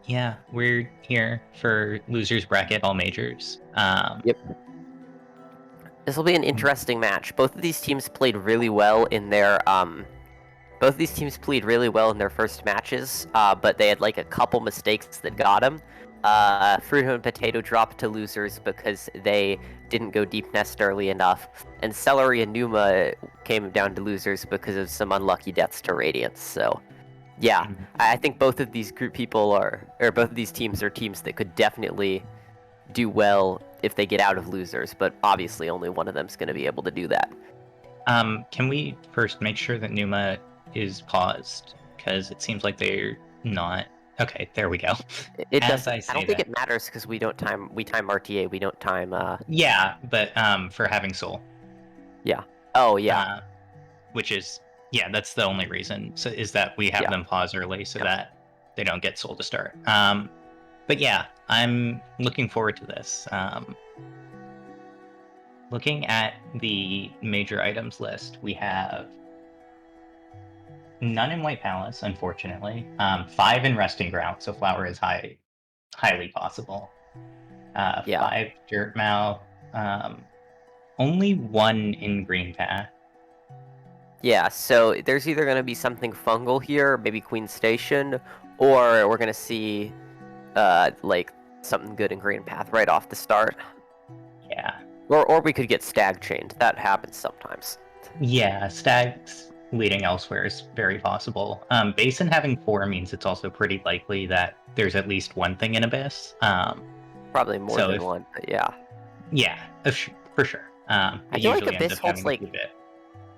Yeah, we're here for losers bracket all majors. Yep. This will be an interesting match. Both of these teams played really well in their first matches, but they had like a couple mistakes that got them. Fruno and Potato dropped to losers because they didn't go deep nest early enough, and Celery and Pneuma came down to losers because of some unlucky deaths to Radiance. So, yeah, I think both of these both of these teams are teams that could definitely do well if they get out of losers, but obviously only one of them's going to be able to do that. Can we first make sure that Pneuma is paused? Because it seems like they're not. Okay, there we go. It As doesn't. I I say don't think that. it matters because we time RTA. We don't time. Yeah, but for having soul. Yeah. Oh yeah. Which is that's the only reason. So is that we have them pause early so that they don't get soul to start. But yeah, I'm looking forward to this. Looking at the major items list, we have none in White Palace, unfortunately. 5 in Resting Ground, so Flower is highly possible. 5 Dirt Mouth. Only 1 in Green Path. Yeah, so there's either going to be something fungal here, maybe Queen Station, or we're going to see like something good in Green Path right off the start. Yeah. Or we could get Stag Chained. That happens sometimes. Yeah, Stags leading elsewhere is very possible. Basin having 4 means it's also pretty likely that there's at least one thing in Abyss. Probably more than one, but yeah. Yeah, for sure. I feel like Abyss holds like... bit.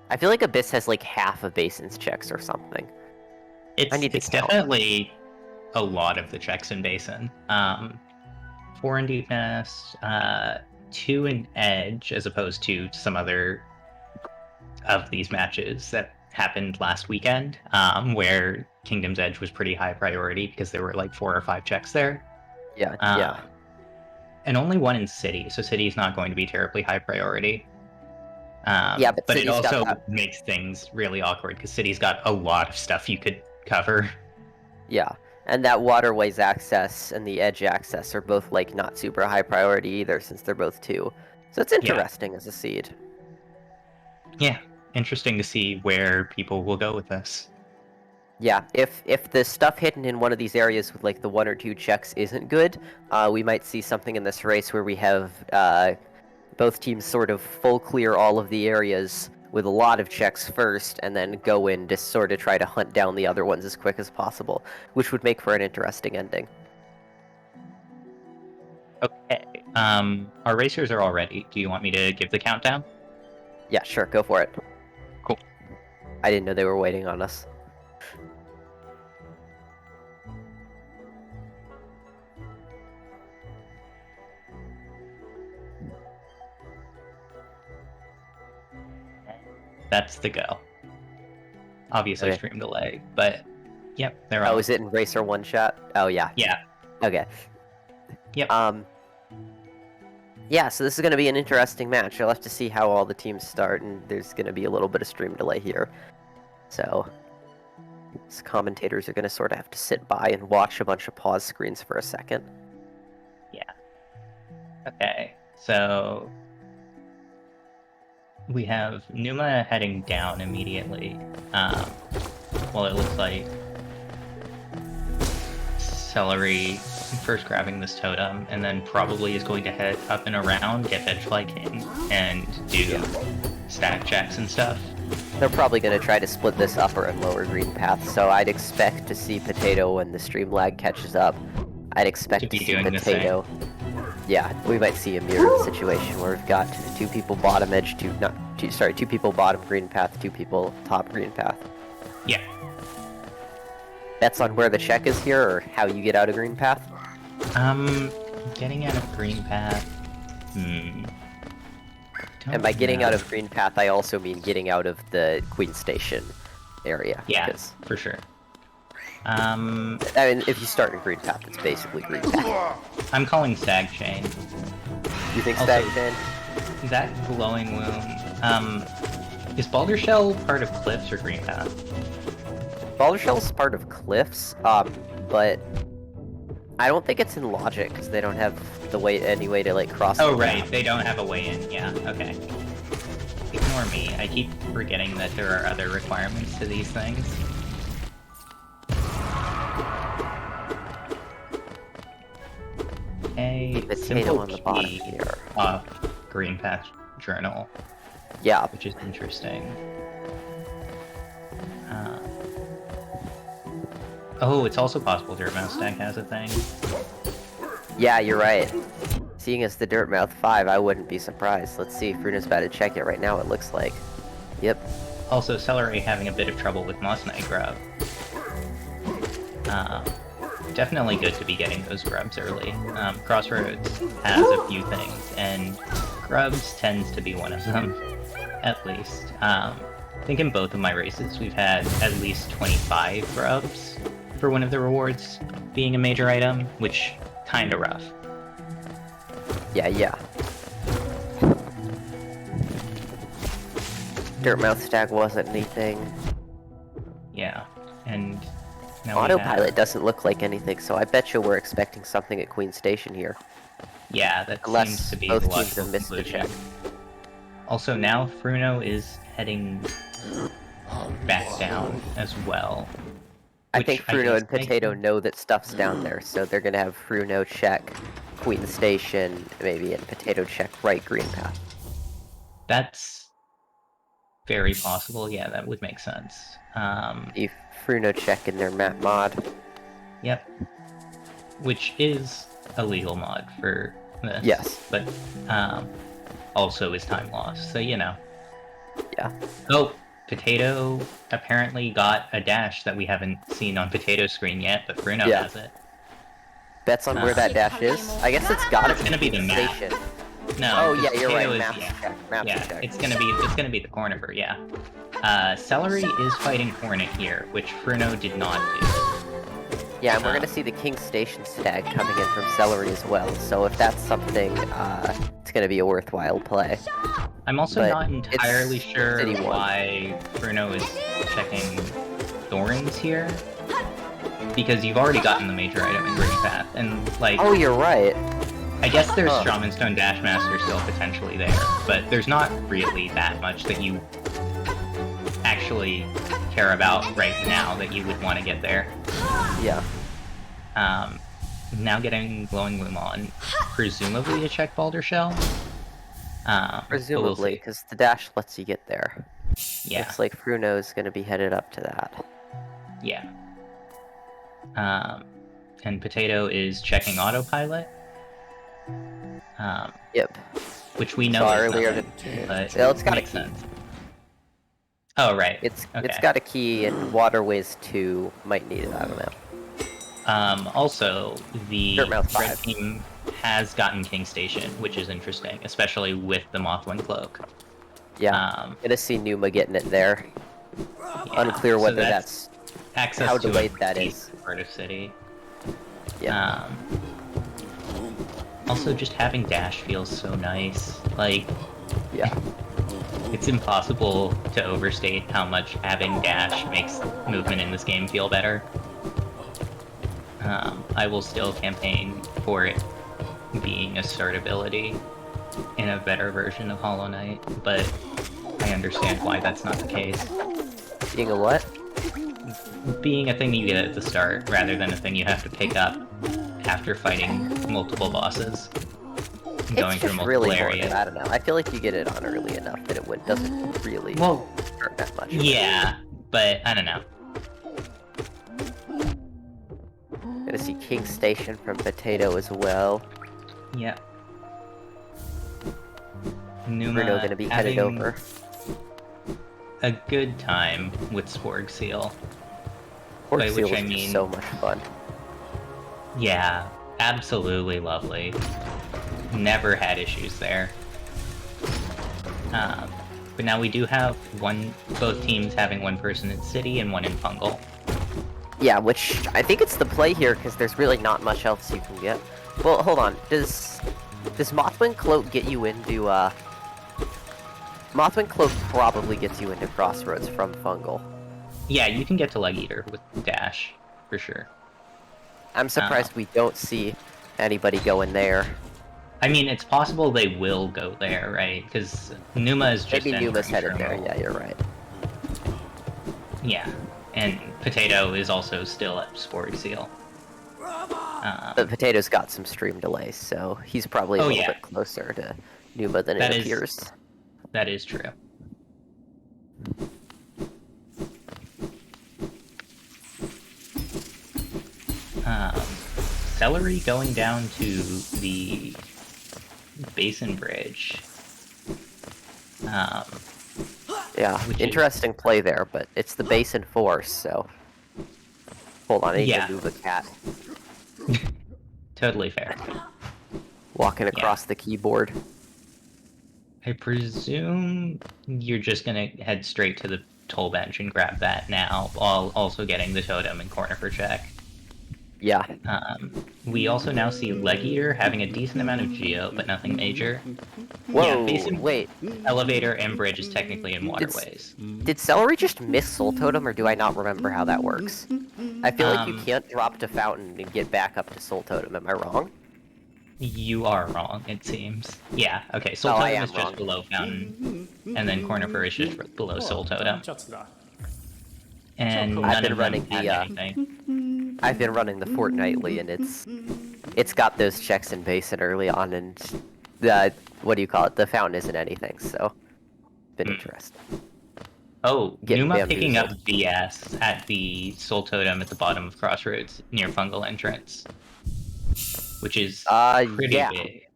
I feel like Abyss has like half of Basin's checks or something. It's definitely a lot of the checks in Basin. 4 in Deepness, 2 in Edge, as opposed to some other of these matches that happened last weekend, where Kingdom's Edge was pretty high priority because there were like 4 or 5 checks there. Yeah. And only 1 in City, so City is not going to be terribly high priority. But it also makes things really awkward because City's got a lot of stuff you could cover. Yeah, and that Waterways access and the Edge access are both like not super high priority either, since they're both 2. So it's interesting as a seed. Yeah, interesting to see where people will go with this. Yeah, if the stuff hidden in one of these areas with like the 1 or 2 checks isn't good, we might see something in this race where we have both teams sort of full clear all of the areas with a lot of checks first, and then go in to sort of try to hunt down the other ones as quick as possible, which would make for an interesting ending. Okay, our racers are all ready. Do you want me to give the countdown? Yeah, sure, go for it. Cool. I didn't know they were waiting on us. That's the go. Obviously, stream delay, but yep, they're on. Oh, is it in Racer One Shot? Oh, yeah. Yeah. Okay. Yep. Yeah, so this is going to be an interesting match. I'll have to see how all the teams start, and there's going to be a little bit of stream delay here. So, commentators are going to sort of have to sit by and watch a bunch of pause screens for a second. Yeah. Okay, so we have Pneuma heading down immediately. Well, it looks like Celery first grabbing this totem, and then probably is going to head up and around, get Edgefly King, and do stack checks and stuff. They're probably going to try to split this upper and lower green path, so I'd expect to see Potato when the stream lag catches up. I'd expect to see Potato. Yeah, we might see a mirrored situation where we've got 2 people bottom edge, 2 people bottom green path, 2 people top green path. Yeah. Bets on where the check is here, or how you get out of green path? Getting out of green path. And by getting out of green path, I also mean getting out of the Queen Station area. Yeah, for sure. I mean, if you start in green path, it's basically green path. I'm calling Stag Chain. You think Stag Chain? That glowing wound. Is Baldur Shell part of Cliffs or green path? Baldur Shell's part of Cliffs, but I don't think it's in logic because they don't have any way to like cross. Oh the right, gap. they don't have a way in. Yeah. Okay. Ignore me. I keep forgetting that there are other requirements to these things. A Potato simple on the bottom key here. off Green Patch Journal, Yeah. which is interesting. Oh, it's also possible Dirt Mouse Stack has a thing. Yeah, you're right. Seeing as the Dirtmouth 5, I wouldn't be surprised. Let's see if Fruno's about to check it right now, it looks like. Yep. Also, Celery having a bit of trouble with Moss Knight Grub. Definitely good to be getting those grubs early. Crossroads has a few things, and grubs tends to be one of them, at least. I think in both of my races we've had at least 25 grubs for one of the rewards being a major item, which kinda rough. Yeah. Dirtmouth stack wasn't anything. Yeah, and now we Autopilot have... doesn't look like anything, so I bet you we're expecting something at Queen Station here. Yeah, that Unless seems to be both the teams logical have missed the conclusion. check. Also, now Fruno is heading back down as well. I think Fruno guess and Potato know that stuff's down there, so they're gonna have Fruno check Queen Station, maybe, and Potato check right Green Path. That's very possible. Yeah, that would make sense. If Fruno check in their map mod. Yep. Which is a legal mod for this. Yes. But also is time lost, so you know. Yeah. Oh, Potato apparently got a dash that we haven't seen on Potato's screen yet, but Fruno has it. Bets on where that dash is? I guess it's gotta It's gonna be the map. station. No. Oh yeah, you're right. Potato Maps is, check. Maps check. it's gonna be the corner, yeah. Celery is fighting Hornet here, which Fruno did not do. Yeah, and we're gonna see the King Station stag coming in from Celery as well, so if that's something, it's gonna be a worthwhile play. I'm also But not entirely sure City 1. why Fruno is checking Thorns here. Because you've already gotten the major item in Green Path, and like... Oh, you're right. I guess there's Shaman Stone Dash Master still potentially there, but there's not really that much that you actually care about right now that you would want to get there. Yeah. Now getting Glowing Loom on, presumably to check Balder Shell. Presumably, because the dash lets you get there. Yeah. Looks like Fruno's gonna be headed up to that. Yeah. And Potato is checking Autopilot. Yep. Which we know Saw is earlier nothing, but well, it's got makes a key. sense. Oh, right. It's Okay. got a key, and Waterways 2 might need it, I don't know. Also, the Dirtmouth red 5. team has gotten King Station, which is interesting, especially with the Mothwing Cloak. Yeah, gonna see Pneuma getting it there. Yeah, Unclear so whether that's access how to delayed a that deep is. part of city. Yeah. Also, just having dash feels so nice. Like, Yeah. it's impossible to overstate how much having dash makes movement in this game feel better. I will still campaign for it being a start ability in a better version of Hollow Knight, but I understand why that's not the case. Being a what? Being a thing you get at the start, rather than a thing you have to pick up after fighting multiple bosses. Going It's through just multiple really areas. boring, I don't know. I feel like you get it on early enough that it doesn't really hurt that much. Yeah, but I don't know. Gonna see King Station from Potato as well. Yeah. Pneuma Fruno gonna be headed having over. a good time with Sporg Seal. Pork by Seal which I was mean- so much fun. Yeah, absolutely lovely. Never had issues there. But now we do have both teams having one person in City and one in Fungal. Yeah, which I think it's the play here because there's really not much else you can get. Well, hold on. Does Mothwing Cloak get you into Mothwing Cloak probably gets you into Crossroads from Fungal. Yeah, you can get to Leg Eater with Dash, for sure. I'm surprised we don't see anybody going there. I mean, it's possible they will go there, right? Because Pneuma is just Maybe Pneuma's entering headed there. Fruno. Yeah, you're right. Yeah, and Potato is also still at Spore Seal. But Potato's got some stream delays, so he's probably a little bit closer to Pneuma than it appears. That is true. Celery going down to the Basin Bridge. Yeah, interesting play there, but it's the Basin Force, so... Hold on, I need to move a cat. Totally fair. Walking across the keyboard. I presume you're just gonna head straight to the toll bench and grab that now, while also getting the totem and corner for check. Yeah. We also now see Leg Eater having a decent amount of geo, but nothing major. Whoa, Basin, wait. Elevator and bridge is technically in waterways. Did Celery just miss Soul Totem, or do I not remember how that works? I feel like you can't drop to Fountain and get back up to Soul Totem, am I wrong? You are wrong, it seems. Yeah, okay, Soul Totem is just below Fountain, and then Corner for is just below Soul Totem. And I've been running I've been running the fortnightly, and it's got those checks in Basin early on, and what do you call it? The Fountain isn't anything, so been interesting. Oh, Pneuma picking up VS at the Soul Totem at the bottom of Crossroads near Fungal Entrance, which is pretty big.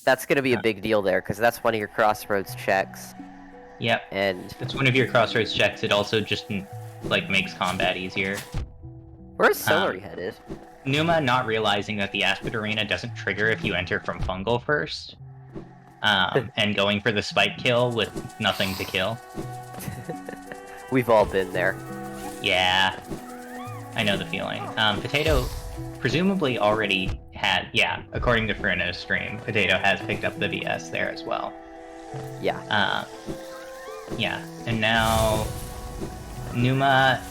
That's gonna be a big deal there, because that's one of your Crossroads checks. Yep, and it's one of your Crossroads checks. It also just like makes combat easier. Where's Celery headed? Pneuma not realizing that the Aspid Arena doesn't trigger if you enter from Fungal first, and going for the spike kill with nothing to kill. We've all been there. Yeah, I know the feeling. Potato presumably already had, according to Fruno's stream, Potato has picked up the VS there as well. Yeah. Yeah, and now Pneuma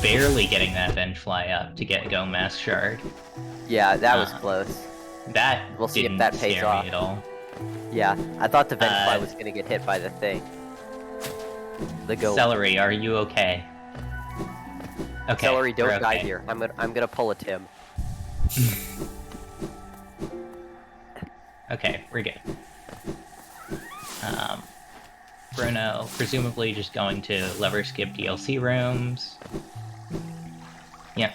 barely getting that bench fly up to go Mask Shard. Yeah, that was close. We'll see if that pays off. Me at all. Yeah, I thought the bench fly was gonna get hit by the thing. The go. Celery, are you okay? Okay. Celery, don't die here. I'm gonna pull a Tim. Okay, we're good. Fruno, presumably just going to lever skip DLC rooms. Yep.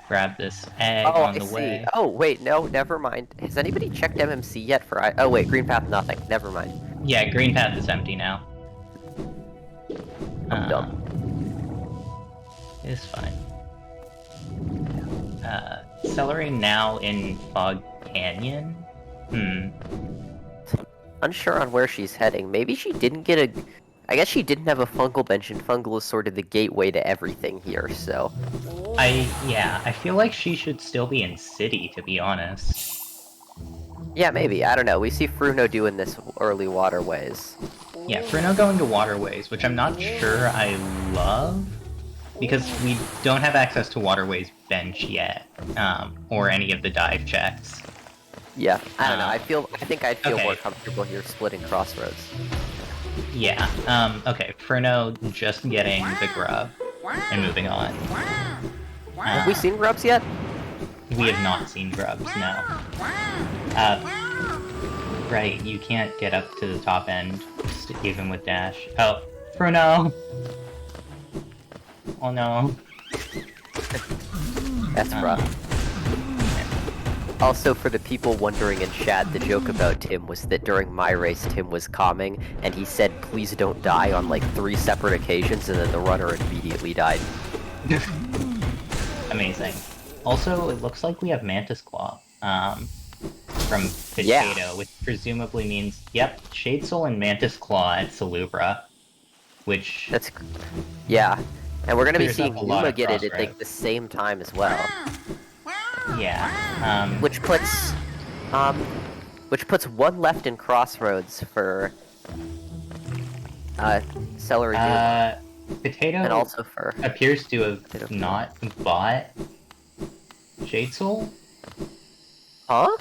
Grab this egg on the way. Oh, wait, no, never mind. Has anybody checked MMC yet for oh, wait, Green Path, nothing. Never mind. Yeah, Green Path is empty now. I'm dumb. It's fine. Celery now in Fog Canyon? Unsure on where she's heading. Maybe she didn't get I guess she didn't have a Fungal bench, and Fungal is sort of the gateway to everything here, so... I feel like she should still be in City, to be honest. Yeah, maybe. I don't know. We see Fruno doing this early Waterways. Yeah, Fruno going to Waterways, which I'm not sure I love, because we don't have access to Waterways bench yet, or any of the dive checks. Yeah, I don't know. I think I'd feel more comfortable here splitting Crossroads. Yeah, okay, Fruno just getting the grub and moving on. Have we seen grubs yet? We have not seen grubs, no. Right, you can't get up to the top end, even with dash. Oh, Fruno! Oh no. That's rough. Also, for the people wondering in chat, the joke about Tim was that during my race, Tim was calming, and he said, "Please don't die" on like 3 separate occasions, and then the runner immediately died. Amazing. Also, it looks like we have Mantis Claw, from Potato, which presumably means, yep, Shade Soul and Mantis Claw at Celubra, which... Yeah, and we're gonna be seeing Pneuma get it at like the same time as well. Yeah, which puts one left in Crossroads for Celery. Potato And also for... appears to have Potato. not bought Shade Soul? Huh?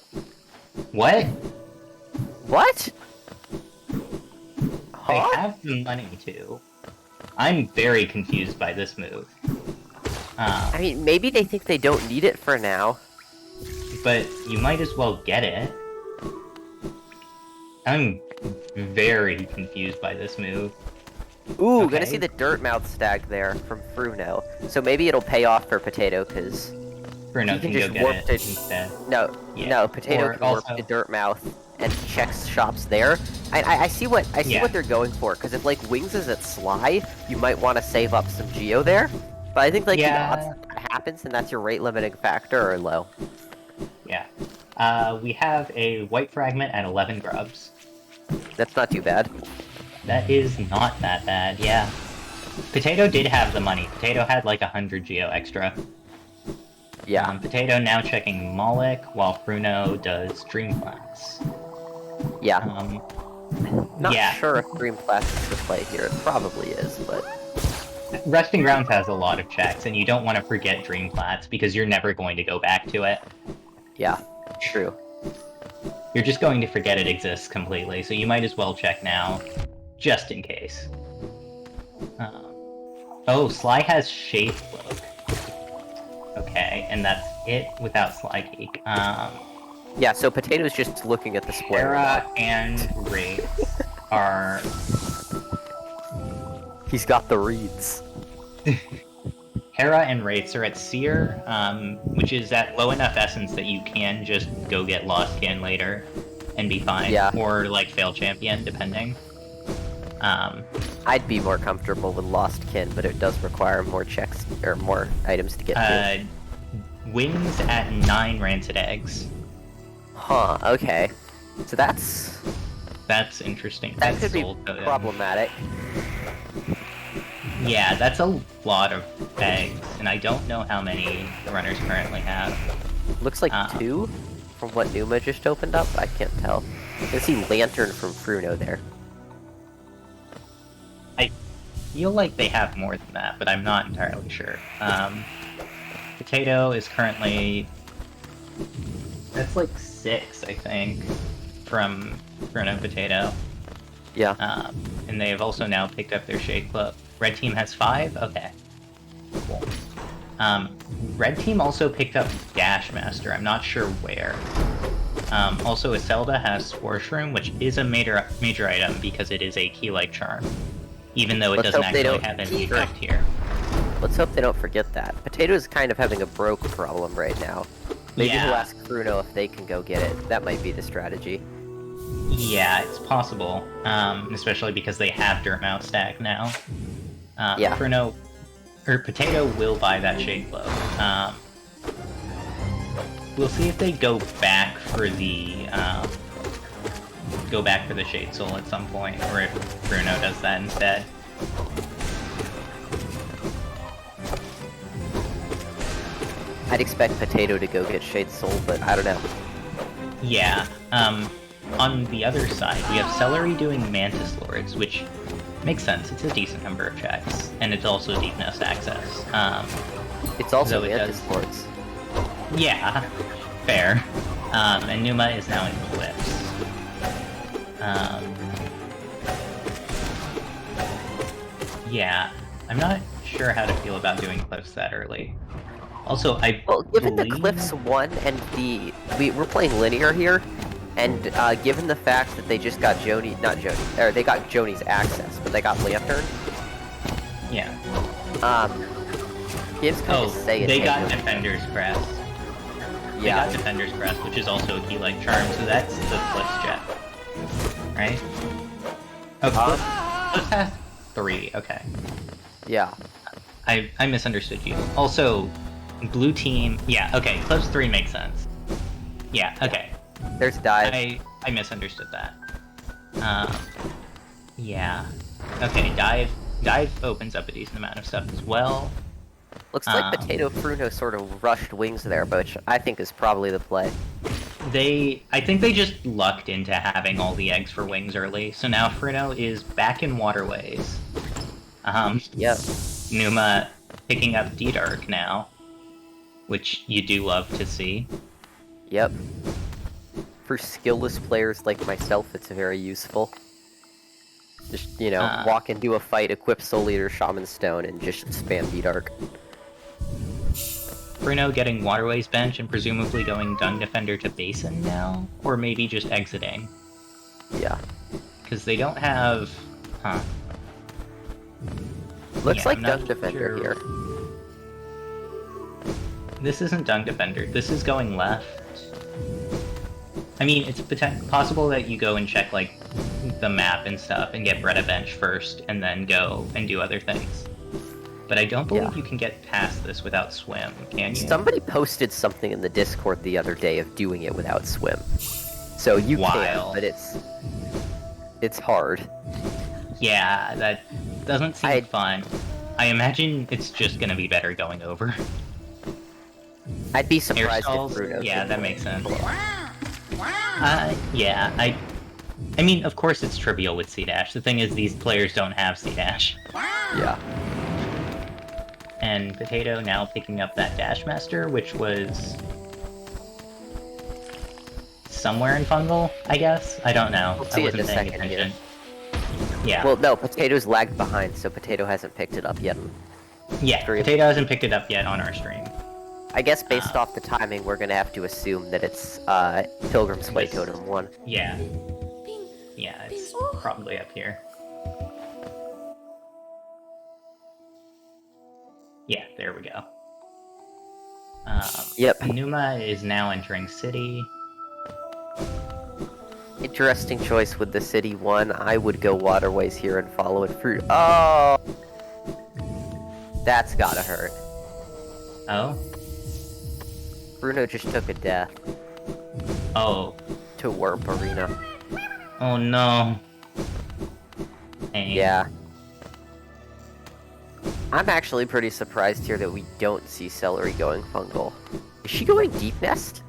What? What? They Huh? have the money to. I'm very confused by this move. I mean, maybe they think they don't need it for now. But you might as well get it. I'm very confused by this move. Ooh, Okay. gonna see the dirt mouth stag there from Fruno. So maybe it'll pay off for Potato, because Bruno he can can go just get warp it to... instead. Yeah. No, Potato Or can warp also- to dirt mouth and checks shops there. I see what what they're going for, because if like Wings is at Sly, you might want to save up some Geo there. But I think like the odds that happens and that's your rate limiting factor are low. Yeah. We have a white fragment at 11 grubs. That's not too bad. That is not that bad, yeah. Potato did have the money. Potato had like 100 Geo extra. Yeah. Potato now checking Moloch, while Fruno does Dream Class. Yeah. Not yeah. sure if Dream Class is the play here. It probably is, but... Resting Grounds has a lot of checks, and you don't want to forget Dream Plats, because you're never going to go back to it. Yeah, true. You're just going to forget it exists completely, so you might as well check now, just in case. Oh, Sly has Shade Cloak. Okay, and that's it without Sly Geek. Yeah, so Potato's just looking at the square. Hera and Wraith are... He's got the reads. Hera and Wraiths are at Seer, which is at low enough essence that you can just go get Lost Kin later and be fine. Yeah. Or, like, fail Champion, depending. I'd be more comfortable with Lost Kin, but it does require more checks, or more items to get to. Wings at 9 Rancid Eggs. Huh, okay. So that's interesting. that That's could be sold to them. problematic. Yeah, that's a lot of eggs, and I don't know how many the runners currently have. Looks like 2 from what Pneuma just opened up. I can't tell. I see Lantern from Fruno there. I feel like they have more than that, but I'm not entirely sure. Potato is currently... That's like 6, I think, from Fruno Potato. Yeah. And they have also now picked up their Shade Club. Red Team has 5? Okay. Cool. Red Team also picked up Dash Master. I'm not sure where. Also, Iselda has Spore Shroom, which is a major item because it is a key-like charm. Even though it doesn't actually have any effect here. Let's hope they don't forget that. Potato is kind of having a broke problem right now. Maybe we'll ask Fruno if they can go get it. That might be the strategy. Yeah, it's possible. Especially because they have Dirtmouth Stag now. Yeah. Fruno... Or Potato will buy that Shade Glow. We'll see if they go back for the... Shade Soul at some point, or if Fruno does that instead. I'd expect Potato to go get Shade Soul, but I don't know. Yeah. On the other side, we have Celery doing Mantis Lords, which makes sense. It's a decent number of checks, and it's also Deep Nest access. It's also it Mantis Lords. Yeah, fair. And Pneuma is now in Cliffs. Yeah, I'm not sure how to feel about doing Cliffs that early. Also, Well, given the Cliffs 1 and we're playing linear here, and given the fact that they just got they got Joni's access, but they got Lantern. Yeah. Gives kind of say they got Defender's Crest. They Yeah. got Defender's Crest, which is also a key-like charm, so that's the Cliffs jet. Right? Oh, Cliffs has 3, okay. Yeah. I misunderstood you. Also, blue team... Yeah, okay, Cliffs 3 makes sense. Yeah, okay. There's Dive. I misunderstood that. Yeah. Okay, Dive opens up a decent amount of stuff as well. Looks like Potato Fruno sort of rushed Wings there, which I think is probably the play. I think they just lucked into having all the eggs for Wings early, so now Fruno is back in Waterways. Yep. Pneuma picking up D-Dark now, which you do love to see. Yep. For skillless players like myself, it's very useful. Just, walk into a fight, equip Soul Eater, Shaman Stone, and just spam D-Dark. Fruno getting Waterways bench and presumably going Dung Defender to Basin now? Or maybe just exiting. Yeah. Because they don't have... Huh. Looks like Dung Defender here. This isn't Dung Defender. This is going left. I mean, it's possible that you go and check, like, the map and stuff and get Bretta bench first, and then go and do other things. But I don't believe you can get past this without swim, can you? Somebody posted something in the Discord the other day of doing it without swim. So you can, but it's hard. Yeah, that doesn't seem fun. I imagine it's just gonna be better going over. I'd be surprised if Fruno. Yeah, that makes sense. Yeah, I mean, of course it's trivial with C-Dash. The thing is, these players don't have C-Dash. Yeah. And Potato now picking up that Dash Master, which was... somewhere in Fungal, I guess? I don't know. We'll see I wasn't it in a paying second attention. here. Yeah. Well, no, Potato's lagged behind, so Potato hasn't picked it up yet. Yeah, Potato hasn't picked it up yet on our stream. I guess based off the timing, we're gonna have to assume that it's Pilgrim's Way Totem 1. Yeah. Yeah, it's probably up here. Yeah, there we go. Yep. Pneuma is now entering City. Interesting choice with the City one. I would go Waterways here and follow it through. Oh! That's gotta hurt. Oh? Fruno just took a death. Oh. To Warp Arena. Oh no. Dang. Yeah. I'm actually pretty surprised here that we don't see Celery going Fungal. Is she going Deep Nest?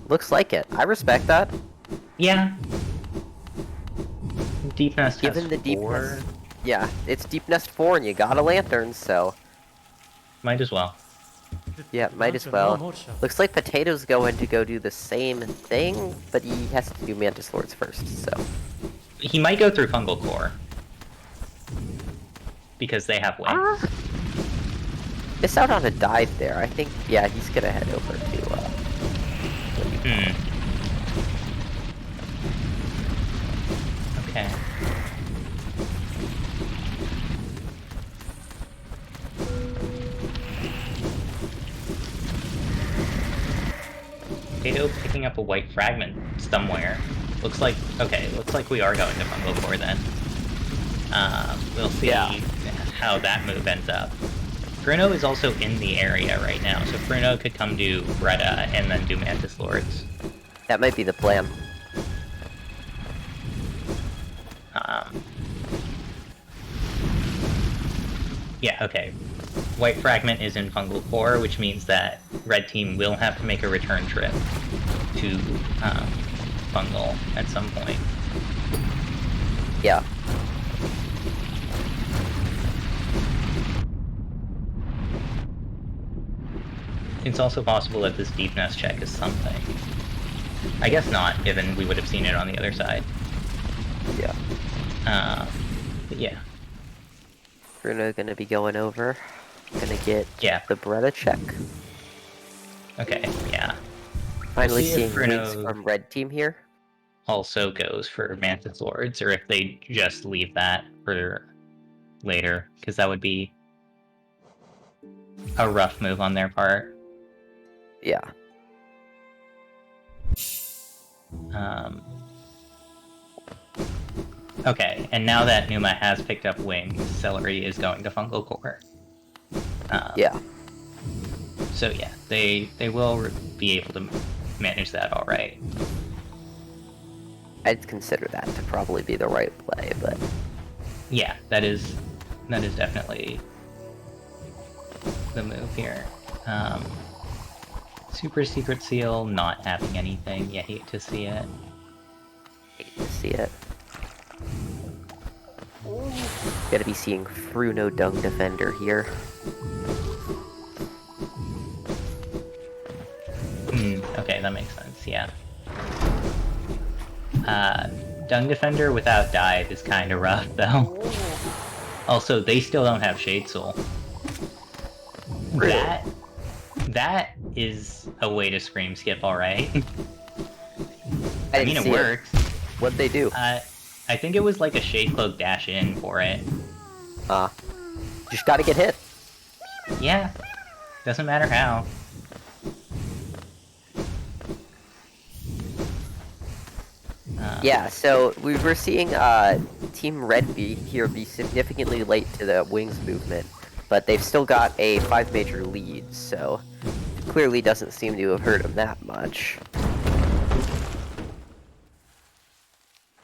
Looks like it. I respect that. Yeah. Deep Nest has Given the Deep 4. Nest. Yeah, it's Deep Nest 4 and you got a Lantern, so... Might as well. Yeah, might as well. Looks like Potato's going to go do the same thing, but he has to do Mantis Lords first, so... He might go through Fungal Core. Because they have wings. Miss out on a dive there. I think, yeah, he's gonna head over to, Okay. Potato picking up a white fragment somewhere. Looks like, okay, looks like we are going to Fungal Core then. We'll see how that move ends up. Fruno is also in the area right now, so Fruno could come do Bretta and then do Mantis Lords. that might be the plan. Yeah, okay. White Fragment is in Fungal Core, which means that Red Team will have to make a return trip to Fungal at some point. Yeah. It's also possible that this Deep Nest check is something. I guess not, given we would have seen it on the other side. Yeah. But yeah. Fruno gonna be going over. Gonna get the Bretta check. Okay, yeah. Finally We'll see seeing wings from Red Team here. Also goes for Mantis Lords, or if they just leave that for later, because that would be a rough move on their part. Yeah. Okay, and now that Pneuma has picked up wings, Celery is going to Fungal Core. Yeah. So yeah, they will be able to manage that all right. I'd consider that to probably be the right play, but... Yeah, that is definitely the move here. Super Secret Seal not having anything. You hate to see it. Hate to see it. Gonna be seeing Fruno Dung Defender here. Okay, that makes sense, yeah. Dung Defender without dive is kind of rough, though. Also, they still don't have Shade Soul. Really? That is a way to Scream Skip, alright. I mean, didn't it see works. What'd they do? I think it was like a Shade Cloak dash in for it. Just gotta get hit. Yeah. Doesn't matter how. Yeah, so we were seeing Team Red be significantly late to the Wings movement, but they've still got a 5 major lead, so clearly doesn't seem to have hurt them that much.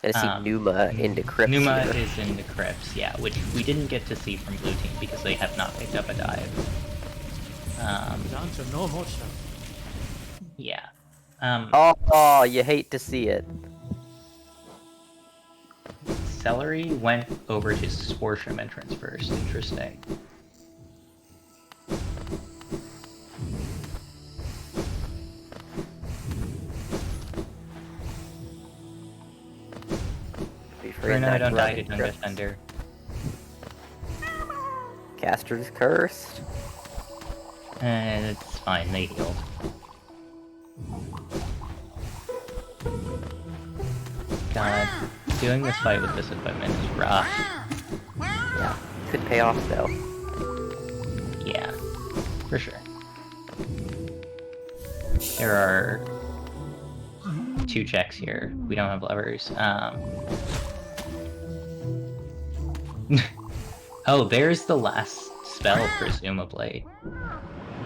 Gonna see Pneuma into Crypts Pneuma here. is into Crypts, yeah, which we didn't get to see from Blue Team because they have not picked up a dive. Yeah. Oh, you hate to see it. Celery went over to Sportium entrance first. Interesting. Fruno, don't die to Dung Defender. Caster's cursed. It's fine, they healed. God, doing this fight with this equipment is rough. Yeah, could pay off though. Yeah, for sure. There are 2 checks here. We don't have levers. Oh, there's the last spell, presumably.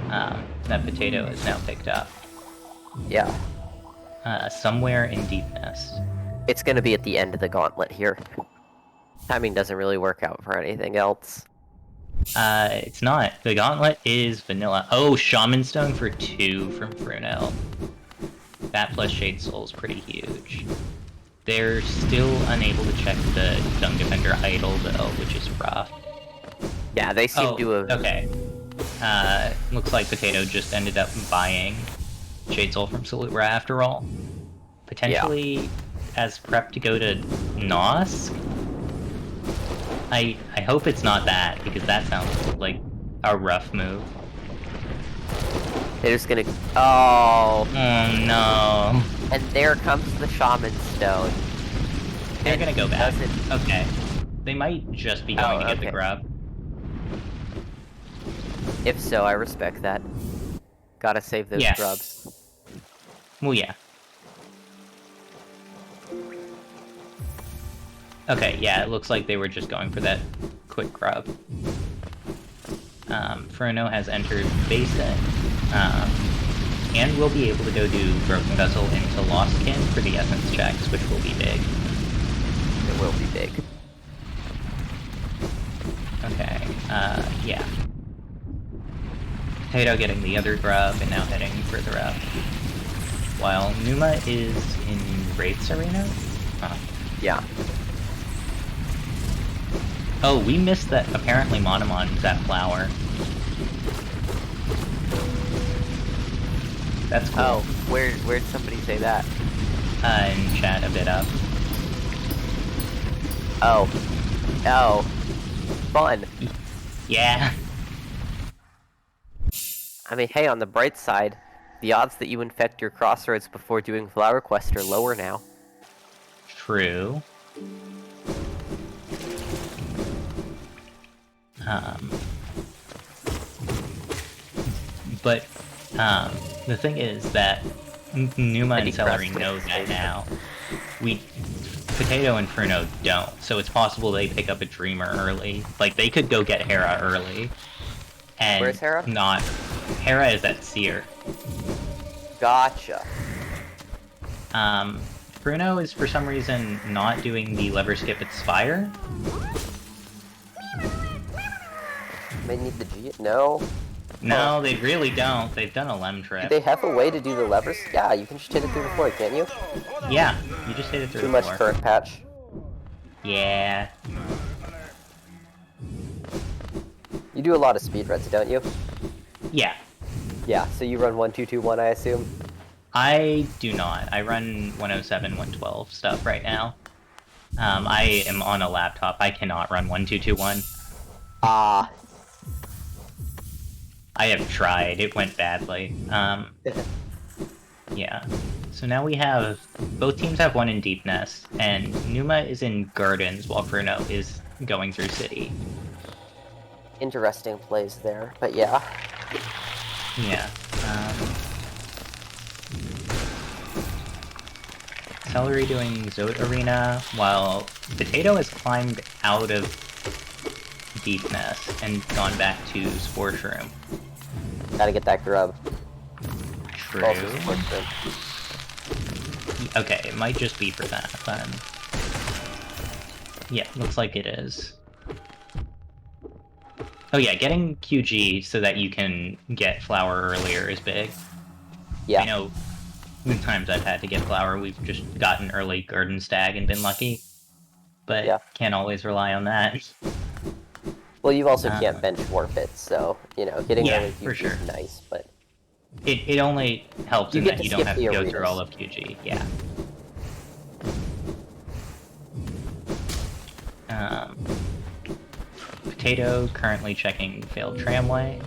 That Potato is now picked up. Yeah. Somewhere in Deepness. It's gonna be at the end of the gauntlet here. Timing doesn't really work out for anything else. It's not. The gauntlet is vanilla. Oh, Shaman Stone for 2 from Fruno. That plus Shade Soul is pretty huge. They're still unable to check the Dung Defender idol, though, which is rough. Yeah, they seem to have... Okay. Looks like Potato just ended up buying Shade Soul from Celery after all. Potentially as prep to go to Nosk? I hope it's not that, because that sounds like a rough move. They're just gonna... Oh! Oh no! And there comes the Shaman Stone. They're gonna go back. Okay. They might just be going to get the grub. If so, I respect that. Gotta save those grubs. Well, yeah. Okay, yeah, it looks like they were just going for that quick grub. Fruno has entered Basin, and we'll be able to go do Broken Vessel into Lost Kin for the Essence checks, which will be big. It will be big. Okay, yeah. Potato getting the other grub, and now heading further up. While Pneuma is in Wraith's Arena? Huh. Yeah. Oh, we missed that apparently Monomon is that flower. That's cool. Oh, where'd somebody say that? In chat a bit up. Oh. Oh. Fun. Yeah. I mean, hey, on the bright side, the odds that you infect your crossroads before doing Flower Quest are lower now. True. But, the thing is that Pneuma and Celery know that now. Potato and Fruno don't, so it's possible they pick up a Dreamer early. Like, they could go get Hera early. And where's Hera? Hera is at Seer. Gotcha. Fruno is for some reason not doing the lever skip at Spire. They need the G? No. No, they really don't. They've done a Lem trip. Do they have a way to do the levers? Yeah, you can just hit it through the floor, can't you? Yeah, you just hit it through Too the much floor. current patch. Yeah. You do a lot of speedruns, don't you? Yeah. Yeah, so you run 1-2-2-1, I assume? I do not. I run 107, 112 stuff right now. I am on a laptop. I cannot run 1221. Ah. I have tried. It went badly. Yeah. So now we have... Both teams have one in Deep Nest, and Pneuma is in Gardens while Fruno is going through City. Interesting plays there, but yeah. Yeah. Celery doing Zote Arena, while Potato has climbed out of Deep Nest and gone back to Spore Shroom. Gotta get that grub. True. Also Spore Shroom. Okay, it might just be for that, then. Yeah, looks like it is. Oh yeah, getting QG so that you can get Flower earlier is big. Yeah. I know the times I've had to get Flower, we've just gotten early Garden Stag and been lucky. But Yeah. can't always rely on that. Well, you also can't bench Warpits, so, you know, getting early QG sure. is nice, but... It only helps in that you don't have to go through all of QG, yeah. Potato currently checking failed tramway.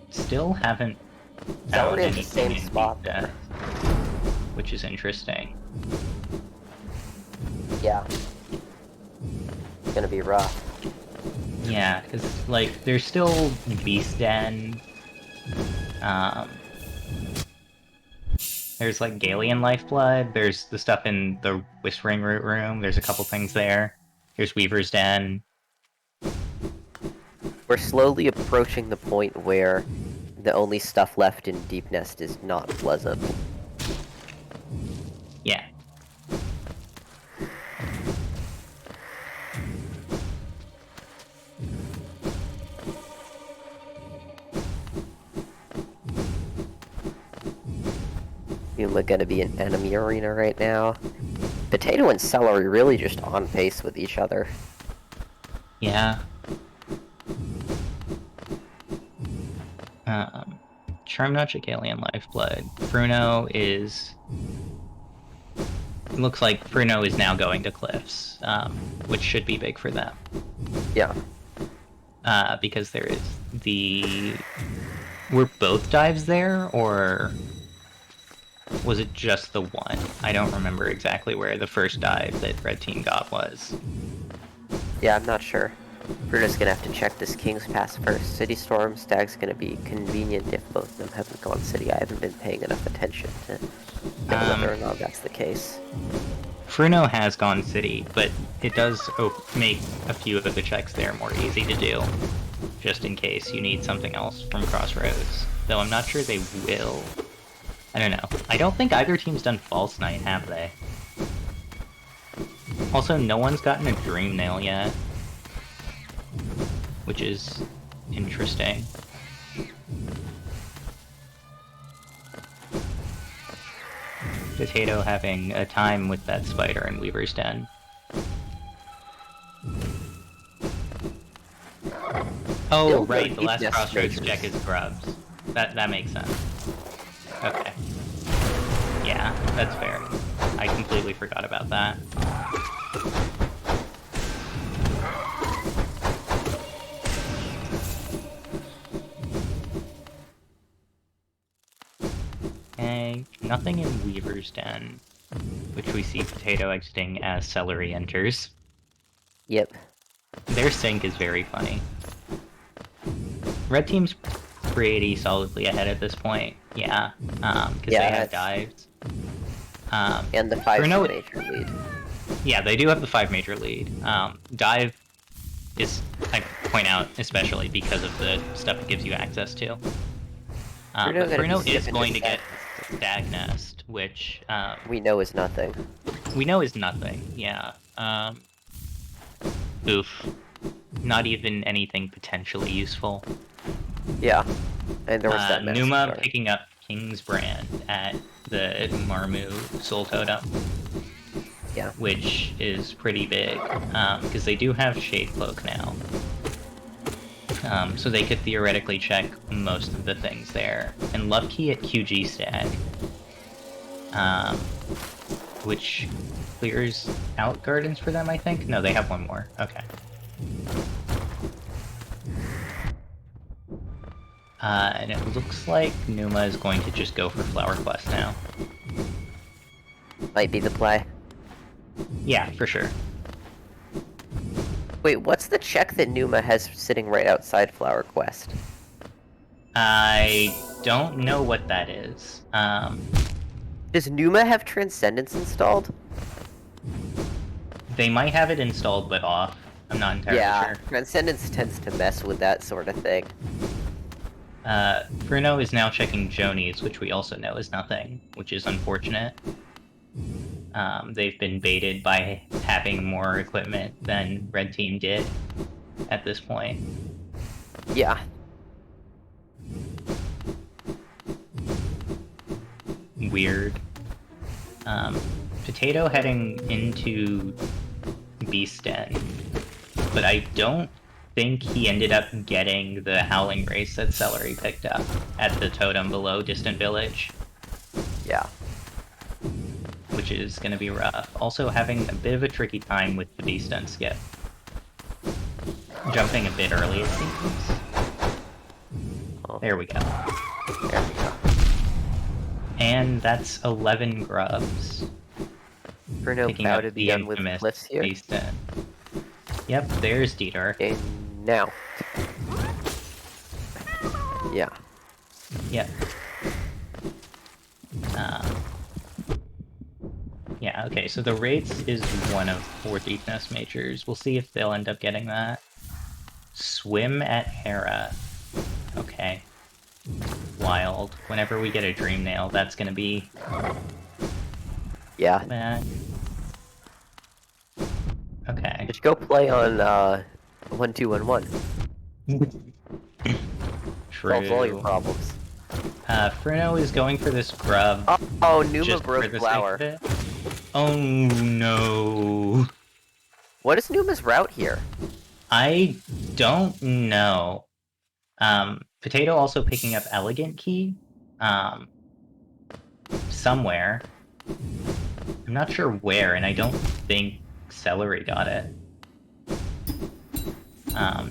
Still haven't found in the same anything spot there, which is interesting. Yeah. It's gonna be rough. Yeah, because, like, there's still Beast Den. There's, like, Galian Lifeblood. There's the stuff in the Whispering Root Room. There's a couple things there. There's Weaver's Den. We're slowly approaching the point where the only stuff left in Deep Nest is not pleasant. Yeah. Pneuma gonna be an enemy arena right now. Potato and Celery really just on pace with each other. Yeah. Charmnotch Galian Lifeblood. Fruno is... It looks like Fruno is now going to Cliffs, which should be big for them. Yeah. Because there is the... Were both dives there, or... Was it just the one? I don't remember exactly where the first dive that Red Team got was. Yeah, I'm not sure. Bruno's gonna have to check this King's Pass first. City Storm Stag's gonna be convenient if both of them haven't gone City. I haven't been paying enough attention to know whether or not that's the case. Fruno has gone City, but it does make a few of the checks there more easy to do, just in case you need something else from Crossroads. Though I'm not sure they will. I don't know. I don't think either team's done False Night, have they? Also, no one's gotten a Dream Nail yet, which is interesting. Potato having a time with that spider in Weaver's Den. Oh, right, the last Crossroads check is Grubs. That makes sense. Okay. Yeah, that's fair. I completely forgot about that. Okay, nothing in Weaver's Den, which we see Potato exiting as Celery enters. Yep. Their sync is very funny. Red Team's pretty solidly ahead at this point, yeah, because they have dives. And the 5 major lead. Yeah, they do have the 5 major lead. Dive is, I point out, especially because of the stuff it gives you access to. But Fruno is going to get Stag Nest, which... we know is nothing. We know is nothing, yeah. Oof. Not even anything potentially useful. Yeah. And there was that Pneuma picking up King's Brand at the Marmu Soul Totem. Yeah. which is pretty big, because they do have Shade Cloak now. So they could theoretically check most of the things there. And Love Key at QG Stag, which clears out Gardens for them, I think? No, they have one more. Okay. And it looks like Pneuma is going to just go for Flower Quest now. Might be the play. Yeah, for sure. Wait, what's the check that Pneuma has sitting right outside Flower Quest? I don't know what that is. Does Pneuma have Transcendence installed? They might have it installed but off. I'm not entirely Yeah, sure. Transcendence tends to mess with that sort of thing. Fruno is now checking Joni's, which we also know is nothing, which is unfortunate. They've been baited by having more equipment than Red Team did at this point. Yeah. Weird. Potato heading into Beast Den, but I don't think he ended up getting the Howling Race that Celery picked up at the totem below Distant Village. Yeah. Which is going to be rough. Also having a bit of a tricky time with the Beast Den skip. Jumping a bit early, it seems. Oh. There we go. There we go. And that's 11 grubs. Fruno Picking about up to be the done with infamous Cliffs here. Beast Den. Yep, there's D-Dark. Okay, now. Yeah. Yep. Yeah, okay, so the Wraiths is one of 4 Deepness Majors. We'll see if they'll end up getting that. Swim at Hera. Okay. Wild. Whenever we get a Dream Nail, that's gonna be... Yeah. bad. Okay. Just go play on 1211. True. Solves all your problems. Fruno is going for this grub. Oh, Pneuma just broke for the flower. sake of it. Oh no. What is Pneuma's route here? I don't know. Potato also picking up Elegant Key. Somewhere. I'm not sure where, and I don't think Celery got it.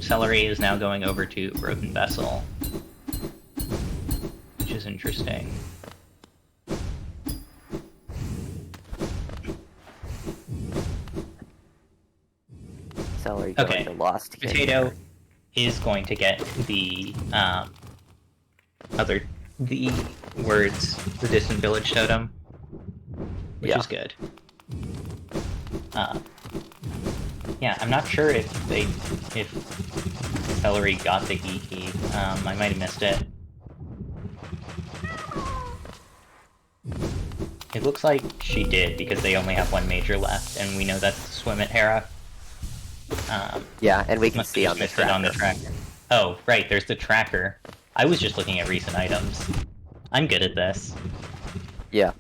Celery is now going over to Broken Vessel, which is interesting. Celery going Okay. to Lost King. Potato is going to get the the words, the Distant Village Totem, which Yeah. is good. Yeah, I'm not sure if Celery got the E key. I might have missed it. It looks like she did because they only have one major left, and we know that's Swim at Hera. Yeah, and we can Must have see just on the missed it on the tracker. tracker. Oh, right, there's the tracker. I was just looking at recent items. I'm good at this. Yeah.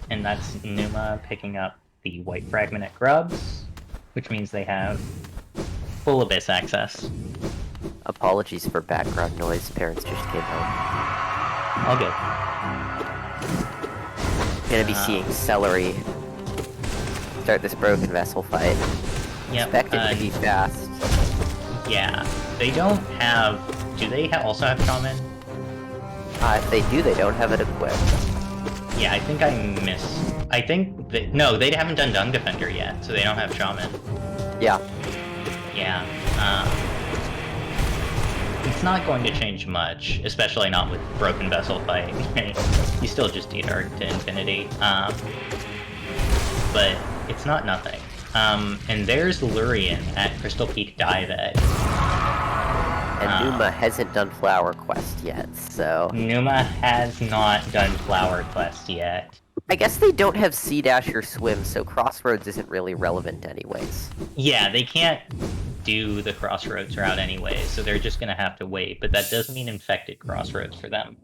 And that's Pneuma picking up the White Fragment at Grubs, which means they have full Abyss access. Apologies for background noise. Parents just came home. All good. Gonna be seeing Celery start this Broken Vessel fight. Yep, Expect it to be fast. Yeah, they don't have... Do they also have Shaman? If they do, they don't have it equipped. Yeah, I think I missed... I think that... No, they haven't done Dung Defender yet, so they don't have Shaman. Yeah. Yeah, it's not going to change much, especially not with Broken Vessel fight. You still just D-Dark to infinity. But it's not nothing. And there's Lurian at Crystal Peak Dive Edge. And Pneuma hasn't done Flower Quest yet, so... Pneuma has not done Flower Quest yet. I guess they don't have C-Dash or Swim, so Crossroads isn't really relevant anyways. Yeah, they can't do the crossroads route anyway, so they're just gonna have to wait. But that does mean infected crossroads for them.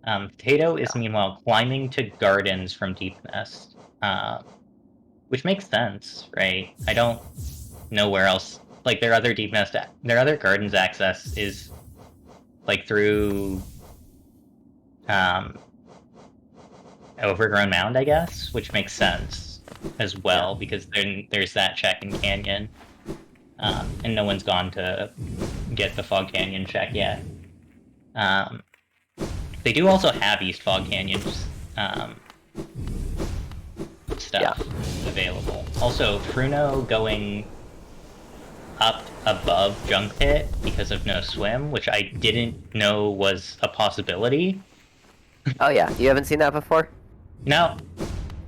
Potato is meanwhile climbing to gardens from Deep Nest, which makes sense, right? I don't know where else. Like their other gardens access is like through Overgrown Mound, I guess, which makes sense as well because then there's that check in Canyon, and no one's gone to get the Fog Canyon check yet. They do also have East Fog Canyon's stuff available. Also, Fruno going up above Junk Pit because of no swim, which I didn't know was a possibility. Oh yeah, you haven't seen that before? No.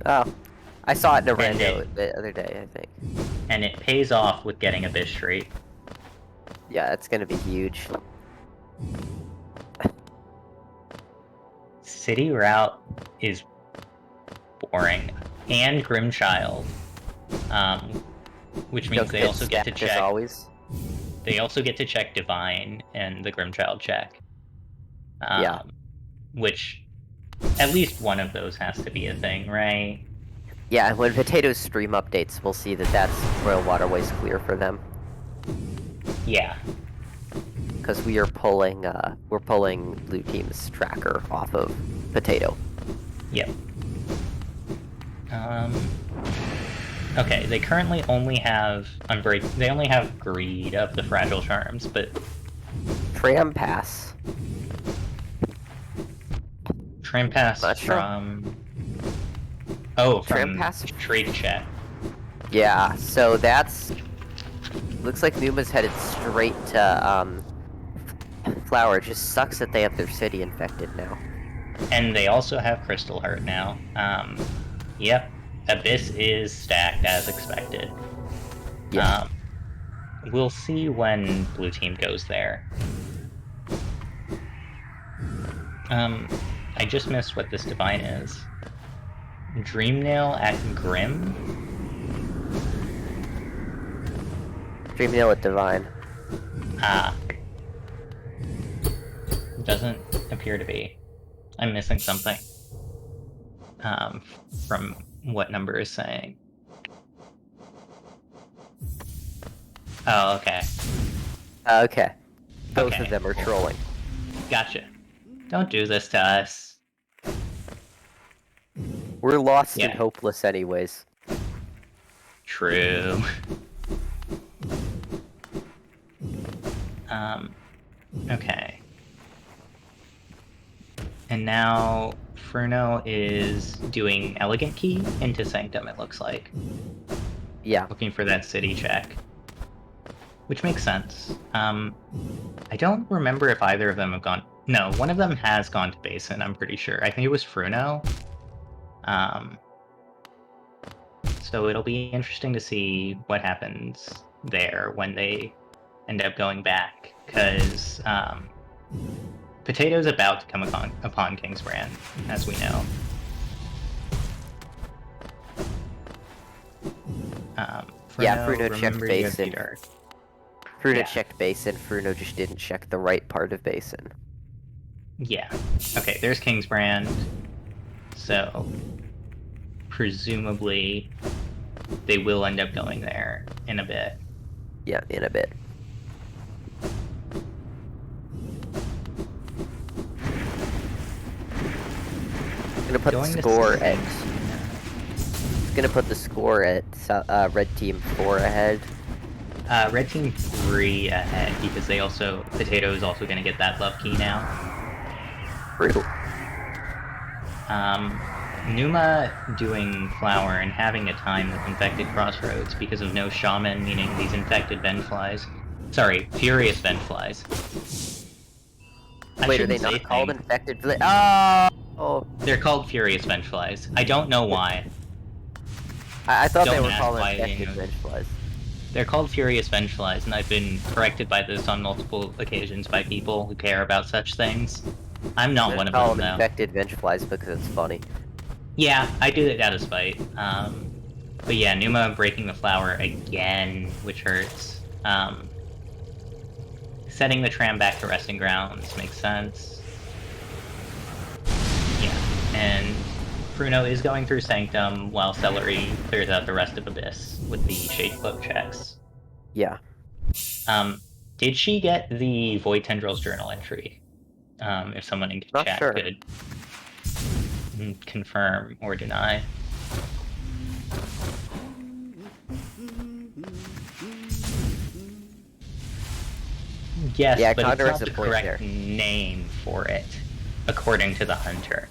Oh. I saw it in a rando the other day, I think. And it pays off with getting a Bish Street. Yeah, it's gonna be huge. City route is boring. And Grimchild. Which means they also get to check. Always. They also get to check Divine and the Grimchild check. Yeah. Which, at least one of those has to be a thing, right? Yeah, when Potatoes stream updates, we'll see that that's Royal Waterways clear for them. Yeah. Because we're pulling Blue Team's tracker off of Potato. Yep. Okay, they currently only have they only have Greed of the Fragile Charms, but Tram Pass. Tram Pass from from Tram Pass Trade Chat. Yeah, so that's looks like Pneuma's headed straight to Flower. It just sucks that they have their city infected now. And they also have Crystal Heart now. Yep. Abyss is stacked as expected. Yeah. We'll see when Blue Team goes there. I just missed what this Divine is. Dreamnail at Grim? Dreamnail at Divine. Doesn't appear to be. I'm missing something. From what number is saying. Oh, okay. Okay. Both of them are trolling. Gotcha. Don't do this to us. We're lost and hopeless anyways. True. Okay. And now Fruno is doing Elegant Key into Sanctum, it looks like. Yeah. Looking for that city check. Which makes sense. I don't remember if either of them have gone... No, one of them has gone to Basin, I'm pretty sure. I think it was Fruno. So it'll be interesting to see what happens there when they end up going back, because Potato's about to come upon Kingsbrand, as we know. Fruno checked Basin. Fruno checked Basin, Fruno just didn't check the right part of Basin. Yeah. Okay, there's Kingsbrand. So, presumably, they will end up going there in a bit. Yeah, in a bit. Gonna put the score at... It's gonna put the score at Red Team 4 ahead. Red Team 3 ahead, because they also... Potato is also gonna get that love key now. True. Pneuma doing Flower and having a time with Infected Crossroads because of no Shaman, meaning these infected Vengeflies. Sorry, Furious Vengeflies. Wait, are they not called Infected? Oh! They're called Furious Vengeflies. I don't know why. I thought they were called Infected Vengeflies. They're called Furious Vengeflies, and I've been corrected by this on multiple occasions by people who care about such things. I'm not one of them, though. Infected Vengeflies because it's funny. Yeah, I do it out of spite. But yeah, Pneuma breaking the Flower again, which hurts. Setting the tram back to resting grounds makes sense. Yeah, and Fruno is going through Sanctum while Celery clears out the rest of Abyss with the Shade Cloak checks. Yeah. Did she get the Void Tendrils journal entry? If someone in Not chat sure. could confirm or deny. Yes, Yeah, but Condor it's is not a the point correct there. name for it, according to the hunter.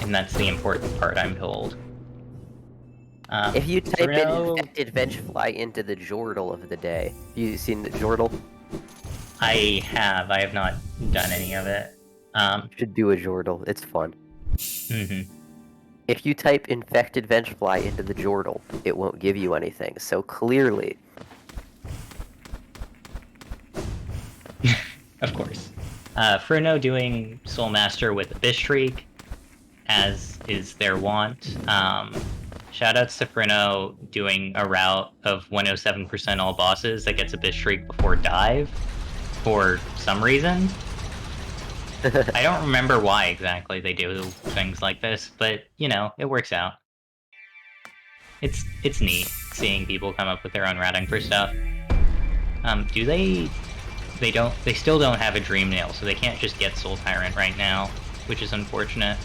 And that's the important part, I'm told. If you type in Fruno, infected Vengefly into the Jordal of the day, you seen the Jordal? I have not done any of it. Should do a Jordal, it's fun. Mhm. If you type infected Vengefly into the Jordal, it won't give you anything, so clearly... Of course. Fruno doing Soul Master with Abyss Shriek, as is their wont. Shoutouts to Fruno doing a route of 107% all bosses that gets Abyss Shriek before dive, for some reason. I don't remember why exactly they do things like this, but, you know, it works out. It's neat seeing people come up with their own routing for stuff. Do they still don't have a Dream Nail, so they can't just get Soul Tyrant right now, which is unfortunate.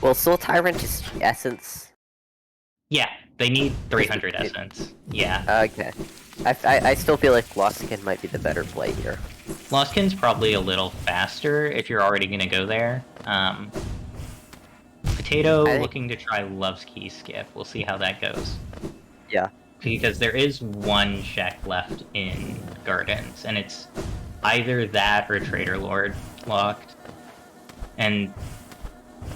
Well, Soul Tyrant is Essence. Yeah, they need 300 Essence. Yeah. Okay. I still feel like Lostkin might be the better play here. Lostkin's probably a little faster if you're already gonna go there. Potato looking to try Love's Key skip. We'll see how that goes. Yeah. Because there is one check left in Gardens, and it's either that or Trader Lord locked. And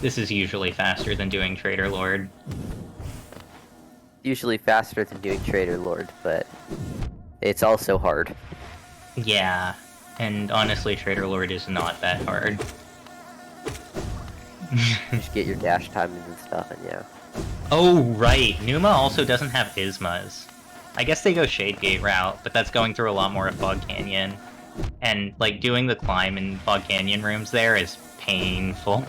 this is usually faster than doing Trader Lord. Usually faster than doing Trader Lord, but it's also hard. Yeah, and honestly, Trader Lord is not that hard. Just get your dash timings and stuff, and yeah. Oh, right. Pneuma also doesn't have Ismas. I guess they go Shadegate route, but that's going through a lot more of Fog Canyon. And, like, doing the climb in Fog Canyon rooms there is painful.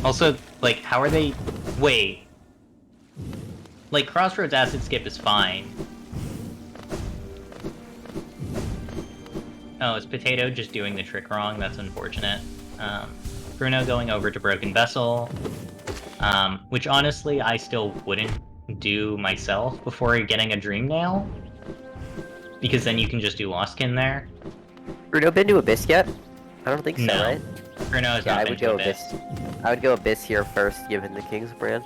Also, like, how are they... Wait. Like, Crossroads Acid Skip is fine. Oh, is Potato just doing the trick wrong? That's unfortunate. Bruno going over to Broken Vessel, which honestly I still wouldn't do myself before getting a Dream Nail, because then you can just do Lostkin there. Bruno been to Abyss yet? I don't think so, No. right? Bruno has Yeah, not I been would to go Abyss. I would go Abyss here first, given the King's brand.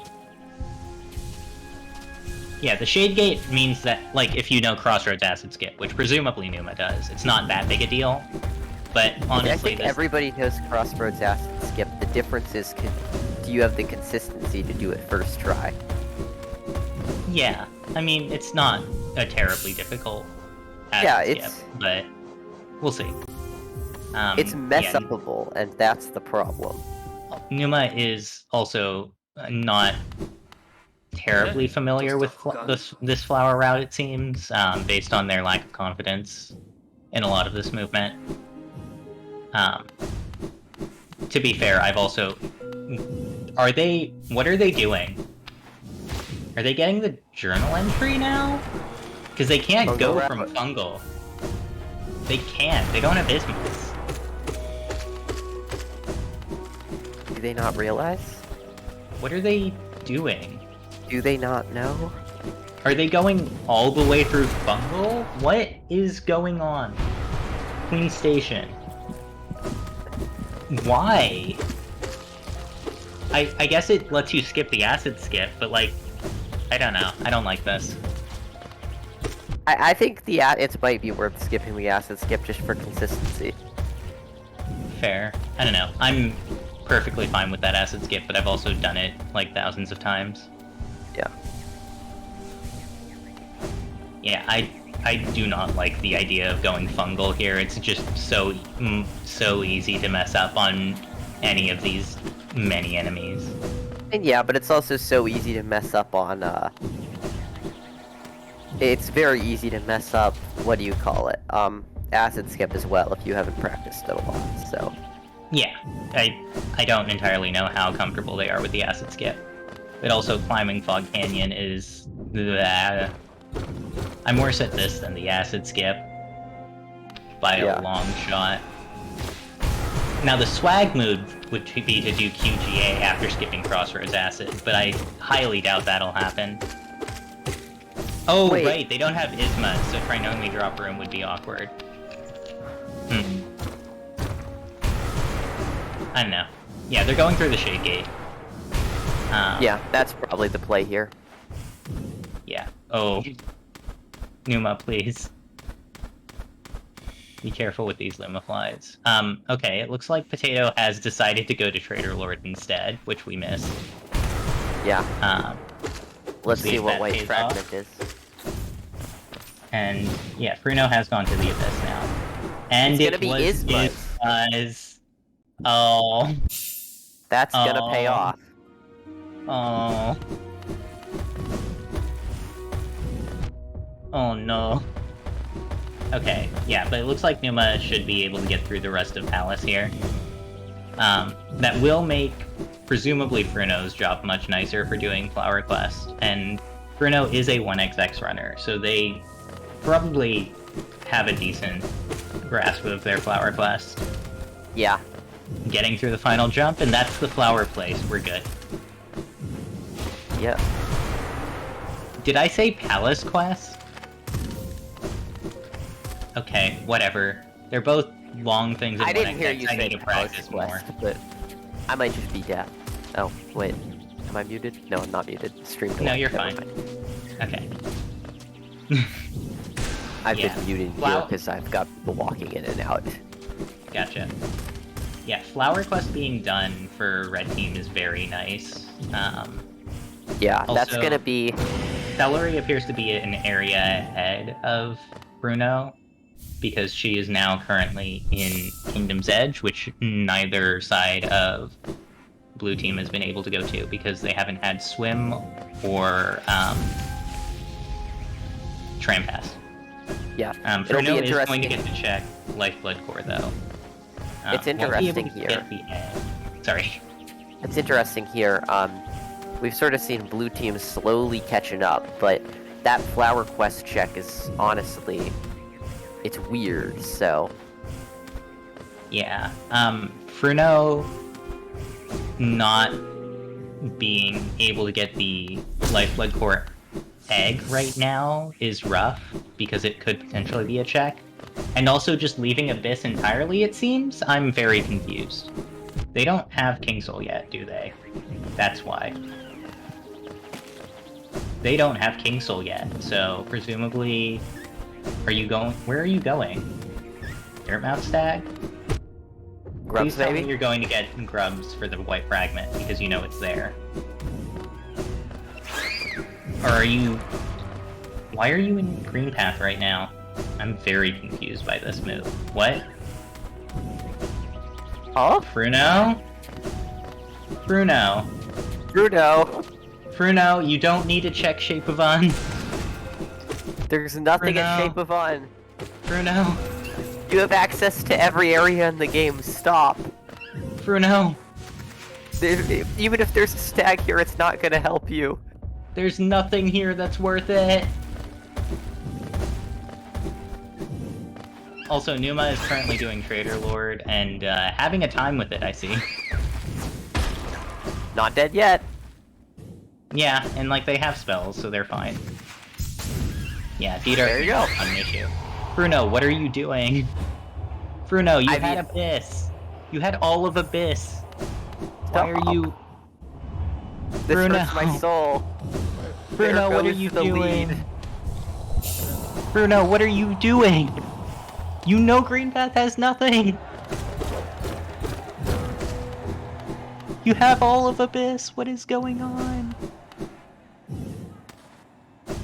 Yeah, the Shade Gate means that, like, if you know Crossroads Acid Skip, which presumably Pneuma does, it's not that big a deal. But honestly, I think everybody knows Crossroads Acid Skip. The difference is, do you have the consistency to do it first try? Yeah, I mean, it's not a terribly difficult acid skip, but we'll see. It's mess-upable, and that's the problem. Pneuma is also not terribly familiar with this flower route, it seems, based on their lack of confidence in a lot of this movement. To be fair, I've also... What are they doing? Are they getting the journal entry now? Because they can't go from Fungal. They can't. They don't have Ismas. Do they not realize? What are they doing? Do they not know? Are they going all the way through Fungal? What is going on? Queen Station. Why? I guess it lets you skip the acid skip, but like, I don't know. I don't like this. I think it might be worth skipping the acid skip just for consistency. Fair. I don't know. I'm perfectly fine with that acid skip, but I've also done it like thousands of times. Yeah. Yeah, I do not like the idea of going fungal here. It's just so easy to mess up on any of these many enemies. And yeah, but it's also so easy to mess up on It's very easy to mess up, what do you call it? Acid skip as well if you haven't practiced it a lot, so. Yeah, I don't entirely know how comfortable they are with the acid skip. But also climbing Fog Canyon is... I'm worse at this than the acid skip. By a long shot. Now the swag move would be to do QGA after skipping Crossroads Acid, but I highly doubt that'll happen. Oh, Wait. Right, they don't have Isma, so Trinome drop room would be awkward. I don't know. Yeah, they're going through the Shade Gate. Yeah, that's probably the play here. Yeah. Oh. Pneuma, please. Be careful with these Lumaflies. Okay, it looks like Potato has decided to go to Trader Lord instead, which we missed. Yeah. Let's see what White Fragment is. And, yeah, Fruno has gone to the Abyss now. And it's gonna be Isma's. Oh. That's gonna pay off. Oh. Oh no. Okay, yeah, but it looks like Pneuma should be able to get through the rest of Palace here. That will make, presumably, Fruno's job much nicer for doing Flower Quest, and Fruno is a 1xx runner, so they probably have a decent grasp of their Flower Quest. Yeah. Getting through the final jump, and that's the flower place, we're good. Yep. Did I say Palace Quest? Okay, whatever. They're both long things in 1xx. I didn't hear you I say need to practice more. But I might just be deaf. Oh, wait. Am I muted? No, I'm not muted. Stream delay. No, you're fine. Okay. I've been muted here because I've got people walking in and out. Gotcha. Yeah, Flower Quest being done for Red Team is very nice. Yeah, also, that's gonna be... Celery appears to be an area ahead of Fruno, because she is now currently in Kingdom's Edge, which neither side of Blue Team has been able to go to, because they haven't had Swim or Tram Pass. Yeah, Fruno is going to get to check Lifeblood Core, though. It's interesting here. Sorry. It's interesting here. We've sort of seen Blue Team slowly catching up, but that Flower Quest check is honestly, it's weird, so... Yeah. Fruno not being able to get the Lifeblood Core egg right now is rough, because it could potentially be a check. And also just leaving Abyss entirely, it seems? I'm very confused. They don't have King Soul yet, do they? That's why. They don't have King Soul yet, so presumably... Are you going... Where are you going? Dirtmouth Stag? Grubs, Please tell maybe? me you're going to get Grubs for the White Fragment, because you know it's there. Or are you... Why are you in Green Path right now? I'm very confused by this move. What? Huh? Fruno? Fruno. Fruno! Fruno, you don't need to check Shape of Un. There's nothing Fruno. at Shape of Un. Fruno. You have access to every area in the game. Stop. Fruno. Even if there's a stag here, it's not gonna help you. There's nothing here that's worth it. Also, Pneuma is currently doing Trader Lord and having a time with it, I see. Not dead yet. Yeah, and like they have spells, so they're fine. Yeah, Theodore There you go. Not an issue. Bruno, what are you doing? Bruno, you had Abyss. You had all of Abyss. Why are you... This Bruno. hurts my soul. Bruno, what are you doing? Bruno, what are you doing? You know Green Path has nothing! You have all of Abyss, what is going on?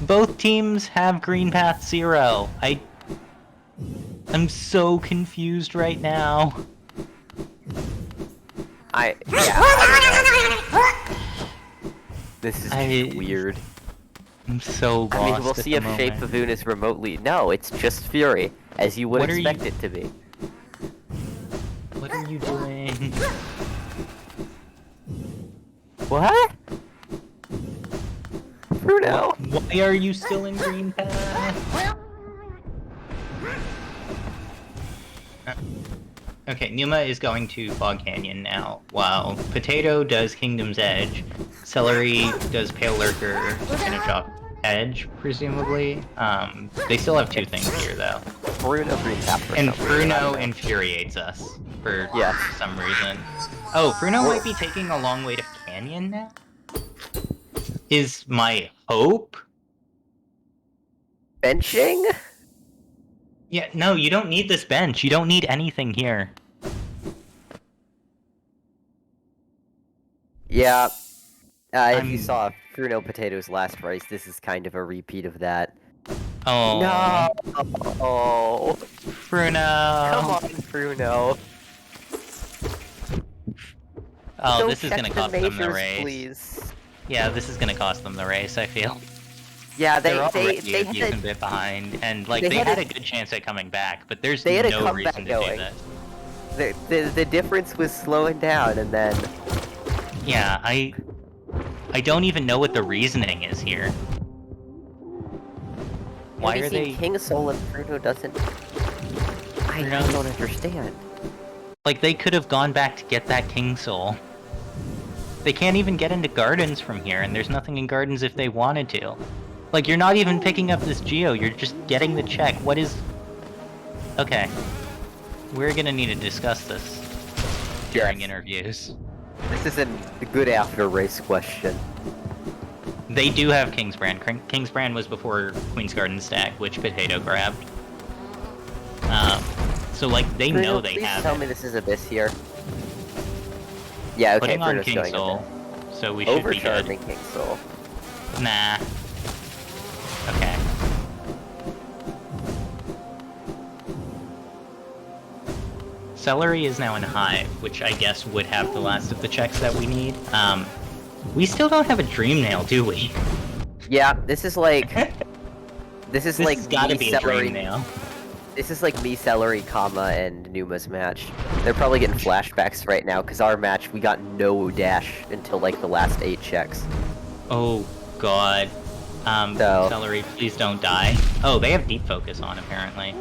Both teams have Green Path 0. I'm so confused right now. I don't know. This is weird. I'm so lost. I mean, we'll see if Shape Pavoon is remotely. No, it's just Fury, as you would expect it to be. What are you doing? What? Fruno! Why are you still in green path? Okay, Pneuma is going to Fog Canyon now, while Potato does Kingdom's Edge, Celery does Pale Lurker, Spinach off Edge, presumably. They still have two things here, though. Fruno green path for and some reason, Fruno infuriates us for Yeah. some reason. Oh, Fruno might be taking a long way to Canyon now? Is my hope? Benching? Yeah, no, you don't need this bench. You don't need anything here. Yeah. If you saw Fruno Potato's last race, this is kind of a repeat of that. Oh. No! Oh. Fruno! Come on, Fruno. Oh, Don't this is gonna check cost them the majors, race. Please. Yeah, this is gonna cost them the race, I feel. Yeah, They're already they a had decent bit behind, and like they had a good chance at coming back, but there's they had a no comeback reason to going. do that. The difference was slowing down, and then Yeah, I don't even know what the reasoning is here. Why are they King Soul and Fruno doesn't? I don't understand. like they could have gone back to get that King Soul. They can't even get into Gardens from here, and there's nothing in Gardens if they wanted to. Like, you're not even picking up this Geo, you're just getting the check. What is... Okay. We're gonna need to discuss this during interviews. This is a good after-race question. They do have Kingsbrand. Kingsbrand was before Queen's Garden stack, which Potato grabbed. So, like, they Bruno, know they please have tell it. me this is Abyss here. Yeah, okay, Putting on Bruno's King going Soul, Abyss. so we should be good. Overcharging King Soul. Nah. Okay. Celery is now in Hive, which I guess would have the last of the checks that we need. We still don't have a Dream Nail, do we? Yeah, this is like... This is like has gotta me, be a Celery... Dream Nail. This is like me, Celery, comma, and Pneuma's match. They're probably getting flashbacks right now, because our match, we got no dash until like the last 8 checks. Oh, God. Celery, please don't die. Oh, they have Deep Focus on, apparently.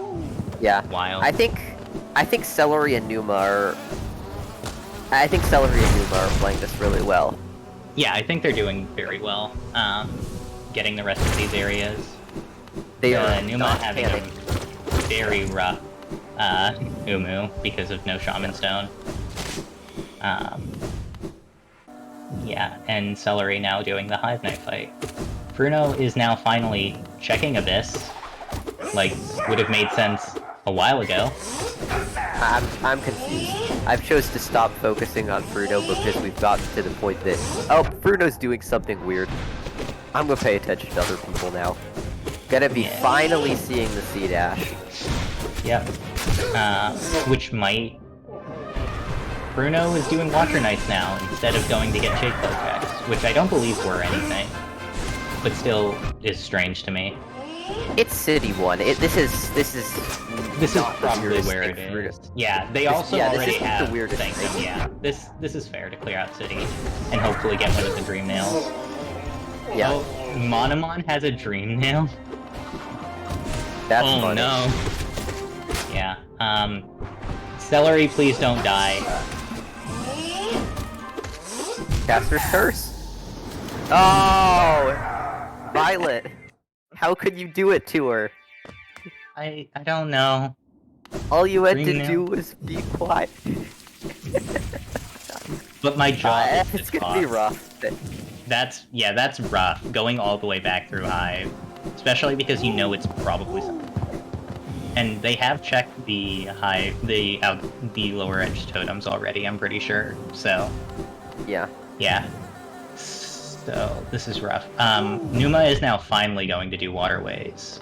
Yeah. Wild. I think Celery and Pneuma are... I think Celery and Pneuma are playing this really well. Yeah, I think they're doing very well. Getting the rest of these areas. They are Pneuma not having panic. a very rough Umu because of no Shaman Stone. Yeah, and Celery now doing the Hive Knight fight. Fruno is now finally checking Abyss. Like, would have made sense a while ago. I'm confused. I've chose to stop focusing on Fruno because we've gotten to the point that... Oh, Fruno's doing something weird. I'm gonna pay attention to other people now. Gonna be finally seeing the C-Dash. Yep. Which might... Fruno is doing Watcher Knights now, instead of going to get Shake Club checks, which I don't believe were anything. But still is strange to me. It's City 1. This is probably where it is. Yeah, they also already have the weirdest things. thing. Yeah, this is fair to clear out City, and hopefully get one of the Dream Nails. Yeah. Oh, Monomon has a Dream Nail? That's oh funny. no. Yeah, Celery, please don't die. Caster's Curse? Oh! Violet! How could you do it to her? I don't know. All you had Dream to Nail. do was be quiet. But my job is It's to gonna be talk. rough. That's rough, going all the way back through Hive. Especially because you know it's probably something. And they have checked the Hive, the lower edge totems already, I'm pretty sure, so... Yeah. Yeah. So, this is rough. Pneuma is now finally going to do Waterways.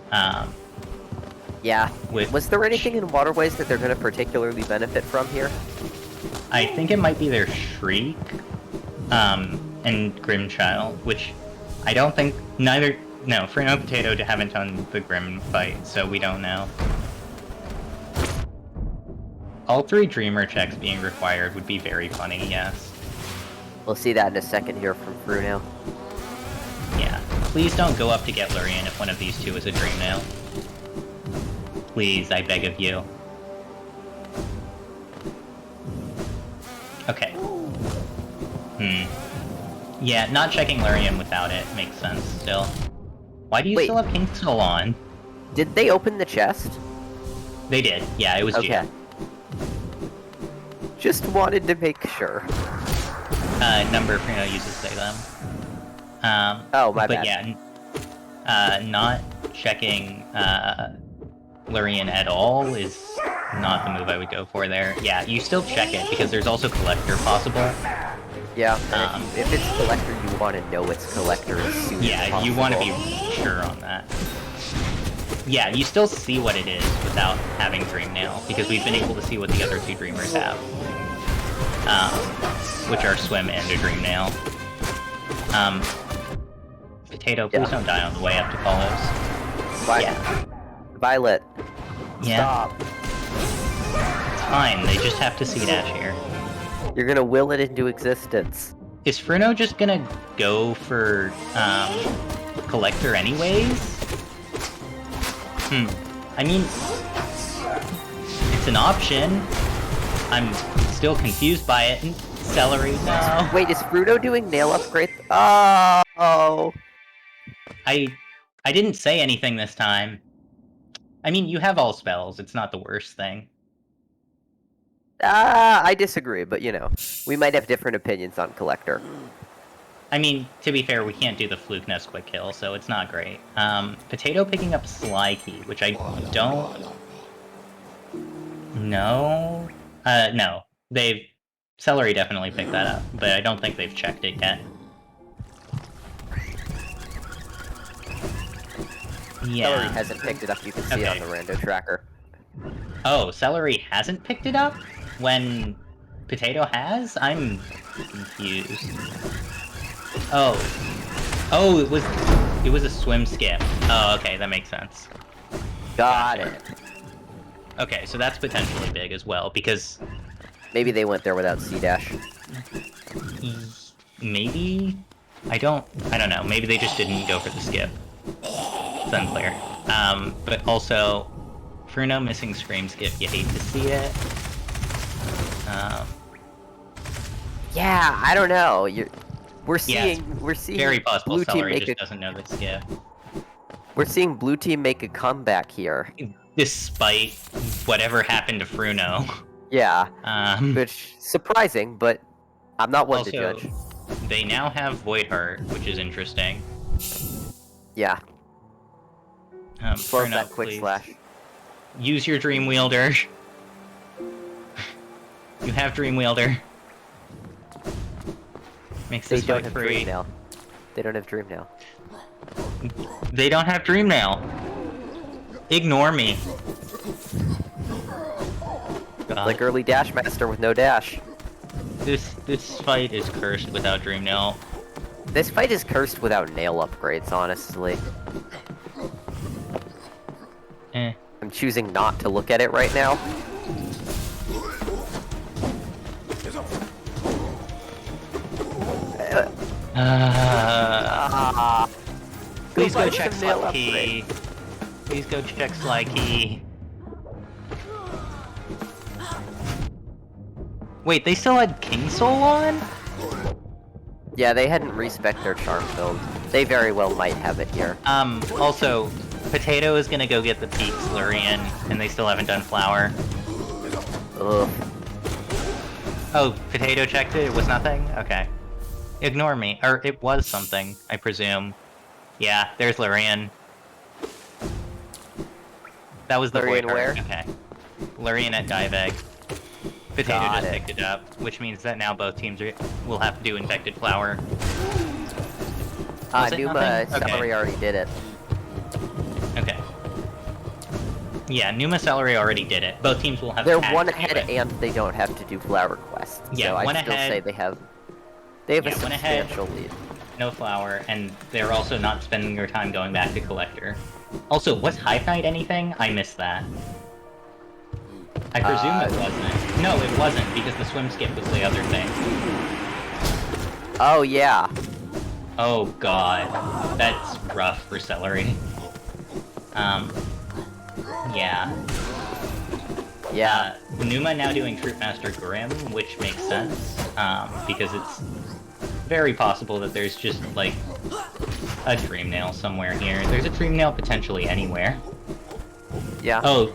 Yeah. With... Was there anything in Waterways that they're gonna particularly benefit from here? I think it might be their Shriek, and Grimchild, which I don't think No, Fruno and Potato haven't done the Grim fight, so we don't know. All 3 Dreamer checks being required would be very funny, yes. We'll see that in a second here from Fruno. Yeah. Please don't go up to get Lurian if one of these 2 is a Dream Nail. Please, I beg of you. Okay. Yeah, not checking Lurian without it makes sense still. Why do you still have King Soul on? Did they open the chest? They did. Yeah, it was okay. Geo. Just wanted to make sure. Number Fruno uses say them. Oh, my but bad. yeah, not checking Lurian at all is not the move I would go for there. Yeah, you still check it, because there's also Collector possible. Yeah, if it's Collector, you want to know it's Collector as soon as possible. You want to be sure on that. Yeah, you still see what it is without having Dream Nail, because we've been able to see what the other 2 Dreamers have. Which are Swim and a Dream Nail. Potato, please don't die on the way up to Follows. Yeah. Violet. Yeah. Stop. It's fine, they just have to C-dash here. You're gonna will it into existence. Is Fruno just gonna go for, Collector anyways? I mean, it's an option. I'm still confused by it. Celery, no. Wait, is Fruno doing nail upgrade? Oh. I didn't say anything this time. I mean, you have all spells. It's not the worst thing. I disagree, but you know, we might have different opinions on Collector. I mean, to be fair, we can't do the Fluke Nest quick kill, so it's not great. Potato picking up Sly Key, which I don't... No? No. Celery definitely picked that up, but I don't think they've checked it yet. Yeah. Celery hasn't picked it up, you can see it on the rando tracker. Oh, Celery hasn't picked it up? When Potato has? I'm confused. Oh, it was a swim skip. Oh, okay, that makes sense. Got it. Okay, so that's potentially big as well, because... Maybe they went there without C-dash. Maybe? I don't know. Maybe they just didn't go for the skip. It's unclear. But also, Fruno missing Scream Skip, you hate to see it. Yeah, I don't know. We're seeing very possible blue team Celery make just doesn't know the skip. We're seeing blue team make a comeback here. Despite whatever happened to Fruno. Yeah, which surprising, but I'm not one to judge. They now have Void Heart, which is interesting. Yeah. Close Fruno, that quick please. slash. Use your Dream Wielder. You have Dream Wielder. Makes this fight free. Dream Nail. They don't have Dream Nail. They don't have Dream Nail. Ignore me. God. Like early Dash Master with no dash. This fight is cursed without Dream Nail. This fight is cursed without nail upgrades, honestly. I'm choosing not to look at it right now. Please go check Sly Key. Please go check Sly Key. Wait, they still had King Soul on? Yeah, they hadn't respec their charm build. They very well might have it here. Also, Potato is gonna go get the Peaks Lurian, and they still haven't done Flower. Ugh. Oh, Potato checked it? It was nothing? Okay. Ignore me. Or it was something, I presume. Yeah, there's Lurian. That was the Lurian Void Heart. where? Okay. Lurian at Dive Egg. Potato Got just it. picked it up, which means that now both teams will have to do Infected Flower. Was it Pneuma, nothing? Okay. Celery already did it. Okay. Yeah, Pneuma Celery already did it. Both teams will have They're had one to do ahead it. and they don't have to do flower quests. Yeah, so one I still ahead. say they have a one ahead. substantial lead. no flower, and they're also not spending their time going back to Collector. Also, was Hive Knight anything? I missed that. I presume it wasn't. No, it wasn't, because the swim skip was the other thing. Oh, yeah. Oh god. That's rough for Celery. Yeah. Yeah. Pneuma now doing Troop Master Grim, which makes sense, because it's very possible that there's just, like, a Dream Nail somewhere here. There's a Dream Nail potentially anywhere. Yeah. Oh.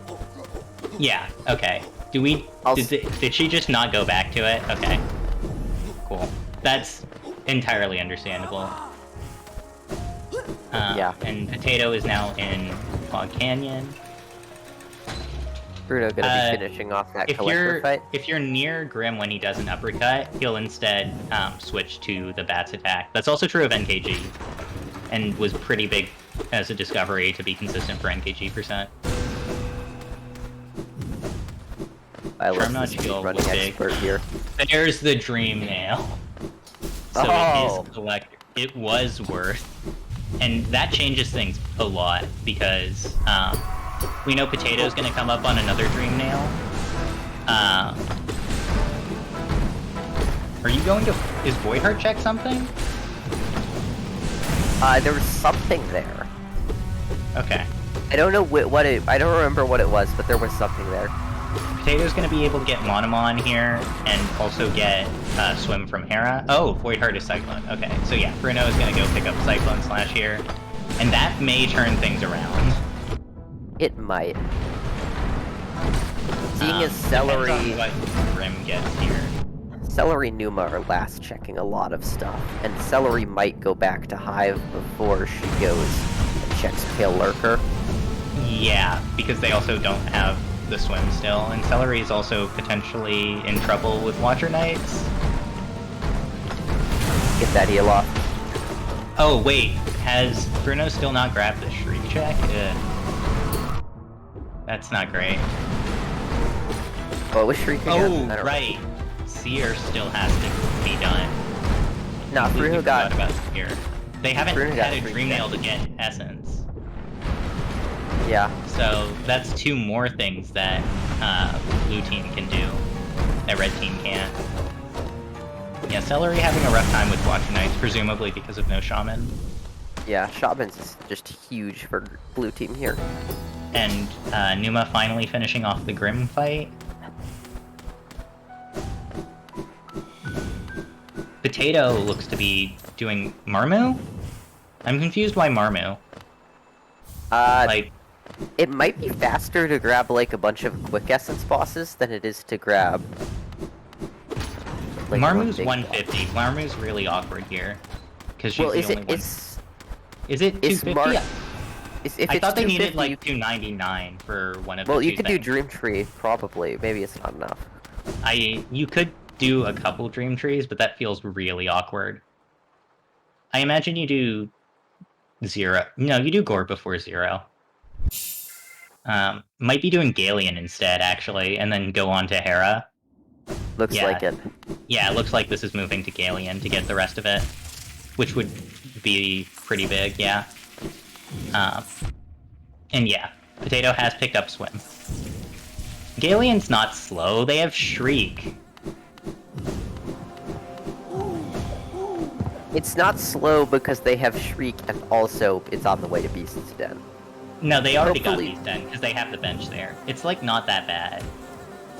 Yeah, okay. Did she just not go back to it? Okay. Cool. That's entirely understandable. Yeah. And Potato is now in Fog Canyon. Fruno gonna be finishing off that Collector fight. If you're near Grim when he does an uppercut, he'll instead switch to the Bats attack. That's also true of NKG, and was pretty big as a discovery to be consistent for NKG %. I love this running expert here. There's the Dream Nail. So it is Collector. It was worth. And that changes things a lot, because we know Potato's gonna come up on another Dream Nail. Are you going to... Is Voidheart check something? There was something there. Okay. I don't know what it... I don't remember what it was, but there was something there. Potato's gonna be able to get Monomon here, and also get Swim from Hera. Oh, Voidheart is Cyclone. Okay, so yeah, Fruno is gonna go pick up Cyclone Slash here, and that may turn things around. It might. Seeing as Celery... Depends on what Grim gets here. Celery Pneuma are last checking a lot of stuff, and Celery might go back to Hive before she goes and checks Pale Lurker. Yeah, because they also don't have the swim still, and Celery is also potentially in trouble with Watcher Knights. Get that heal off. Oh wait, has Bruno still not grabbed the Shriek check? That's not great. What was Shriek again? Oh, right. Seer still has to be done. Nah, Fruno got... about Seer. They haven't Fruno had a Dream Nail to get Essence. Yeah. So that's two more things that blue team can do that red team can't. Yeah, Celery having a rough time with Watcher Knights, presumably because of no Shaman. Yeah, Shaman's is just huge for blue team here. And Pneuma finally finishing off the Grim fight. Potato looks to be doing Marmu? I'm confused why Marmu. It might be faster to grab, like, a bunch of quick essence bosses than it is to grab... like, Marmu's 150. Marmu's really awkward here. Because she's the only one. Is it 250? I thought they needed, like, 299 for one of the two Well, you could do things. Dream Tree, probably. Maybe it's not enough. You could do a couple Dream Trees, but that feels really awkward. I imagine you do... 0. No, you do Gore before 0. Might be doing Galleon instead, actually, and then go on to Hera. Looks like it. Yeah, it looks like this is moving to Galleon to get the rest of it, which would be pretty big, yeah. And yeah, Potato has picked up Swim. Galleon's not slow, they have Shriek. It's not slow because they have Shriek, and also it's on the way to Beast's Den. No, they already got Beast's Den, because they have the bench there. It's, like, not that bad.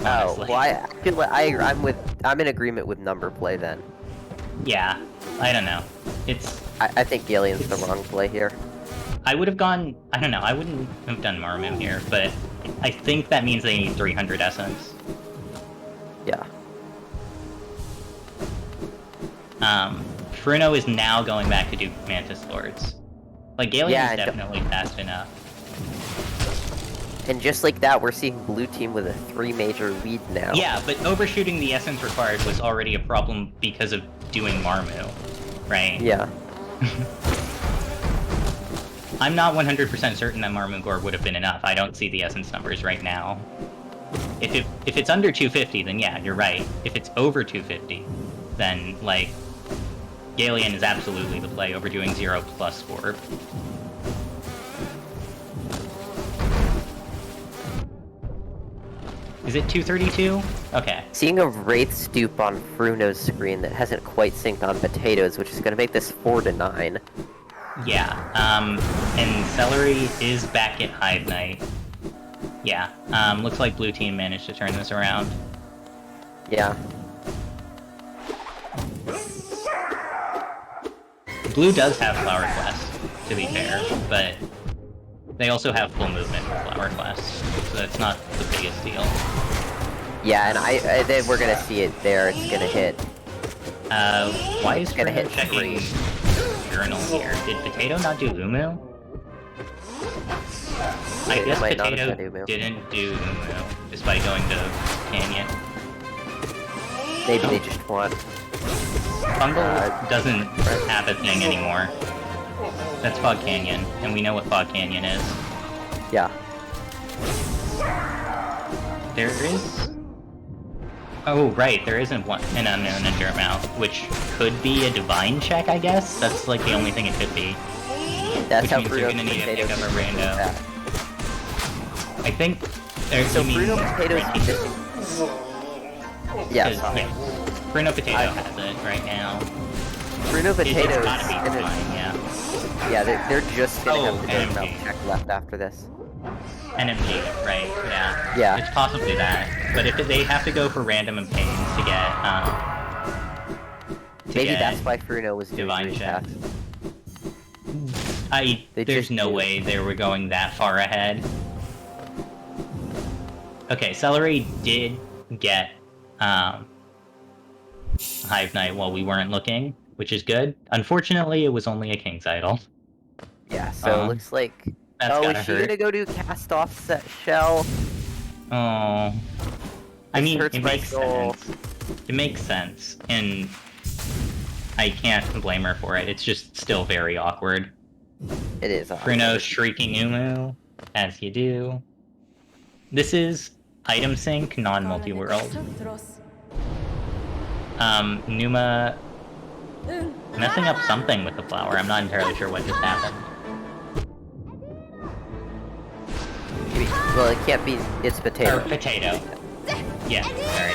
Honestly. Oh, well, I feel like I'm in agreement with number play then. Yeah, I don't know. I think Galleon's the wrong play here. I would have gone... I don't know, I wouldn't have done Marmu here, but I think that means they need 300 Essence. Yeah. Fruno is now going back to do Mantis Lords. Like, Galleon is definitely fast enough. And just like that, we're seeing blue team with a 3 major lead now. Yeah, but overshooting the essence required was already a problem because of doing Marmu, right? Yeah. I'm not 100% certain that Marmu Gore would have been enough. I don't see the essence numbers right now. If it's under 250, then yeah, you're right. If it's over 250, then, like, Galleon is absolutely the play over doing 0 plus Warp. Is it 232? Okay. Seeing a Wraith Stoop on Fruno's screen that hasn't quite synced on Potatoes, which is going to make this 4-9. Yeah, and Celery is back at Hive Knight. Yeah, looks like blue team managed to turn this around. Yeah. Blue does have Flower Quest, to be fair, but they also have full movement for Flower Quest, so that's not the biggest deal. Yeah, and I then we're gonna see it there. It's gonna hit. Why is gonna hit checking 3. Journal here? Did Potato not do Umu? I guess might not have Potato done Umu. didn't do Umu, despite going to Canyon. Maybe they just want. Fungal doesn't have a thing anymore. That's Fog Canyon, and we know what Fog Canyon is. Yeah. There is... Oh, right, there isn't one an unknown in Mouth, which could be a divine check, I guess? That's like the only thing it could be. That's which how means you're Fruno gonna need to pick Potatoes up a rando. that. I think... There, So you mean Fruno Potatoes Frankie? missing. Yeah, Yeah. Fruno Potato has it right now. Fruno Potatoes. It's gotta be and then- fine, yeah. yeah, they're just gonna Oh, have the Dirt Mouth NMG. check left after this. NMG, right, yeah. Yeah. It's possibly that. But if they have to go for random and pains to get, Maybe get that's why Fruno was doing divine Green check. Path. They There's just no do. way they were going that far ahead. Okay, Celery did get, Hive Knight while we weren't looking, which is good. Unfortunately, it was only a King's Idol. Yeah, so it looks like. That's Oh, gotta is she hurt. gonna go do cast off set shell? Oh. I This mean, hurts it my makes soul. sense. It makes sense, and I can't blame her for it. It's just still very awkward. It is. Fruno shrieking Umu, as you do. This is item sync, non-multi-world. Pneuma messing up something with the flower. I'm not entirely sure what just happened. Well, it can't be. It's Potato. Or potato. Yeah, sorry.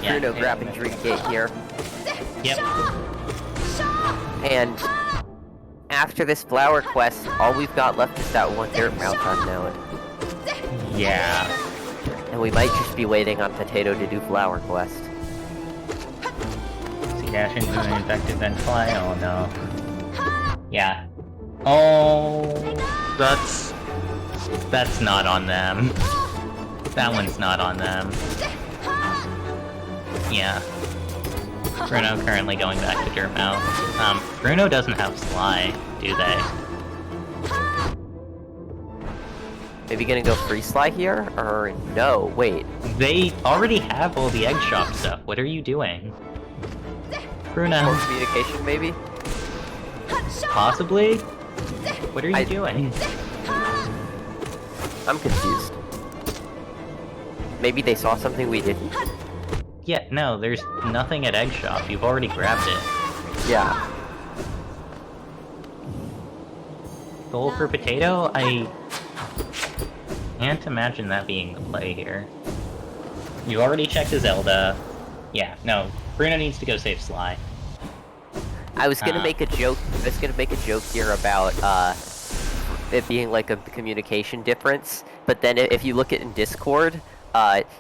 Fruno grabbing Dream Gate here. Yep. And after this flower quest, all we've got left is that one Dirt Mouth unknown. Yeah. And we might just be waiting on Potato to do flower quest. See dash into an infected then fly? Oh no. Yeah. Oh, that's not on them. That one's not on them. Yeah. Bruno currently going back to Dirtmouth. Bruno doesn't have Sly, do they? Maybe gonna go free Sly here? Or no, wait. They already have all the egg shop stuff. What are you doing? Bruno. More communication, maybe? Possibly? What are you doing? I'm confused. Maybe they saw something we didn't? Yeah, no, there's nothing at egg shop. You've already grabbed it. Yeah. Goal for potato? I can't imagine that being the play here. You already checked the Zelda. Yeah, no. Bruno needs to go save Sly. I was gonna make a joke. I was gonna make a joke here about it being like a communication difference. But then if you look at in Discord,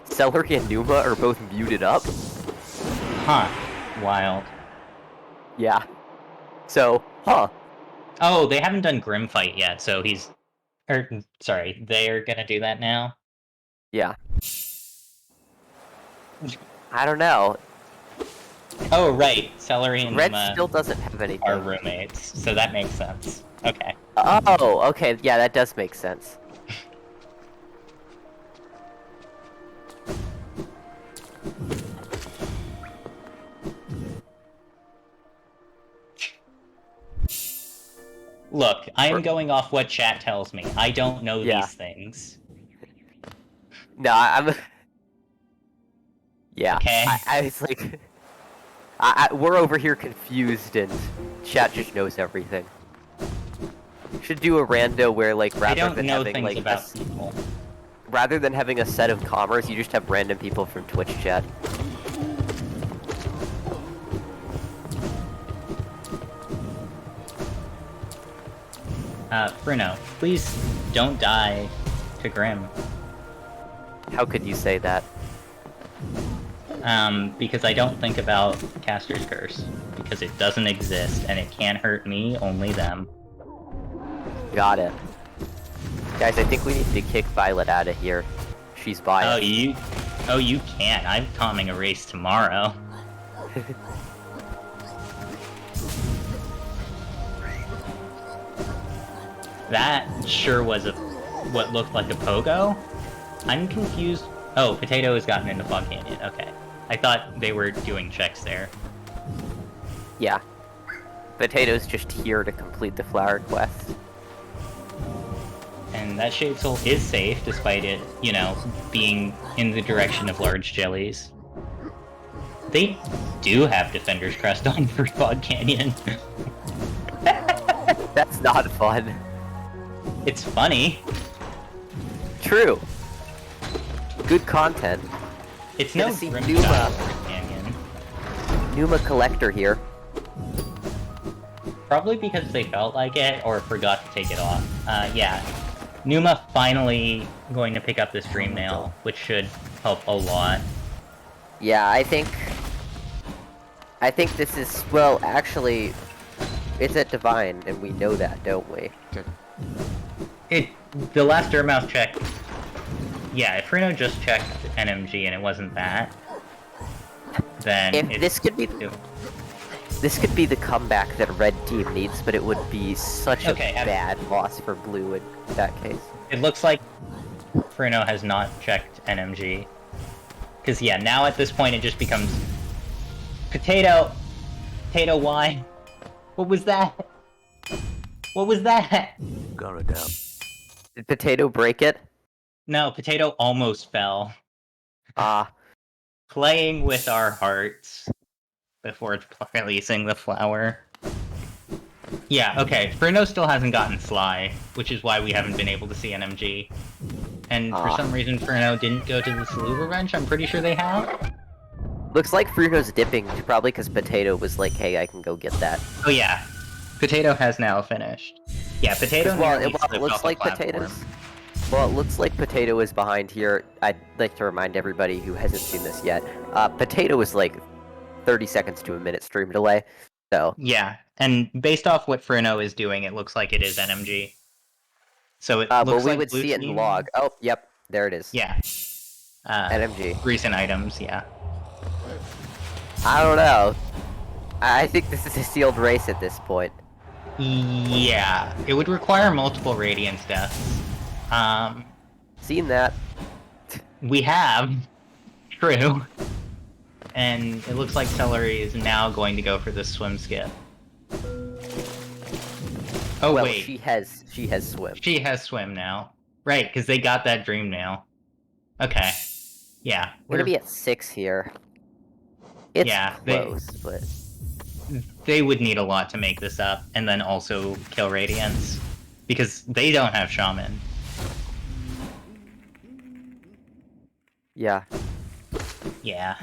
Celery and Pneuma are both muted up. Huh. Wild. Yeah. So, huh. Oh, they haven't done Grim Fight yet, so he's... sorry, they're gonna do that now? Yeah. I don't know. Oh, right. Celery and Red Pneuma still doesn't have anything. are roommates, so that makes sense. Okay. Oh, okay. Yeah, that does make sense. Look, I'm going off what chat tells me. I don't know these things. No, I'm... Yeah, Okay. I was like... We're over here confused, and chat just knows everything. Should do a rando where, like, I don't know things about people. Rather than having a set of commerce, you just have random people from Twitch chat. Fruno, please don't die to Grim. How could you say that? Because I don't think about Caster's Curse. Because it doesn't exist, and it can't hurt me, only them. Got it. Guys, I think we need to kick Violet out of here. She's biased. Oh, you can't. I'm calming a race tomorrow. That sure was what looked like a pogo. I'm confused. Oh, Potato has gotten into Fog Canyon. Okay. I thought they were doing checks there. Yeah. Potato's just here to complete the flower quest. And that Shade Soul is safe, despite it, you know, being in the direction of large jellies. They do have Defender's Crest on for Fog Canyon. That's not fun. It's funny. True. Good content. It's no see Grim Pneuma. Child Canyon. Pneuma Collector here. Probably because they felt like it, or forgot to take it off. Yeah. Pneuma finally going to pick up this Dream Nail, which should help a lot. Yeah, I think this is, well, actually, it's at Divine, and we know that, don't we? The last Durmouse check... Yeah, if Fruno just checked NMG and it wasn't that, then this could be the comeback that Red Team needs, but it would be such a bad loss for Blue in that case. It looks like Fruno has not checked NMG. Because, yeah, now at this point it just becomes... Potato, why? What was that? What was that? Got it down. Did Potato break it? No, Potato almost fell. Playing with our hearts before releasing the flower. Yeah, okay, Fruno still hasn't gotten Sly, which is why we haven't been able to see NMG. And for some reason Fruno didn't go to the Saluva Wrench, I'm pretty sure they have. Looks like Fruno's dipping, probably because Potato was like, hey, I can go get that. Oh yeah, Potato has now finished. Yeah, Potato it looks like Potato's... Well, it looks like Potato is behind here. I'd like to remind everybody who hasn't seen this yet. Potato is like 30 seconds to a minute stream delay, so... Yeah, and based off what Fruno is doing, it looks like it is NMG. So it looks but we like would Blue see it in Team... log. Oh, yep, there it is. Yeah. NMG. Recent items, yeah. I don't know. I think this is a sealed race at this point. Yeah, it would require multiple Radiance deaths. Seen that. We have. True. And it looks like Celery is now going to go for this swim skip. Oh, well, wait. she has swim. She has swim now. Right, because they got that Dream Nail. Okay. Yeah. We're gonna be at 6 here. It's close, but... They would need a lot to make this up, and then also kill Radiance. Because they don't have Shaman. Yeah. Yeah.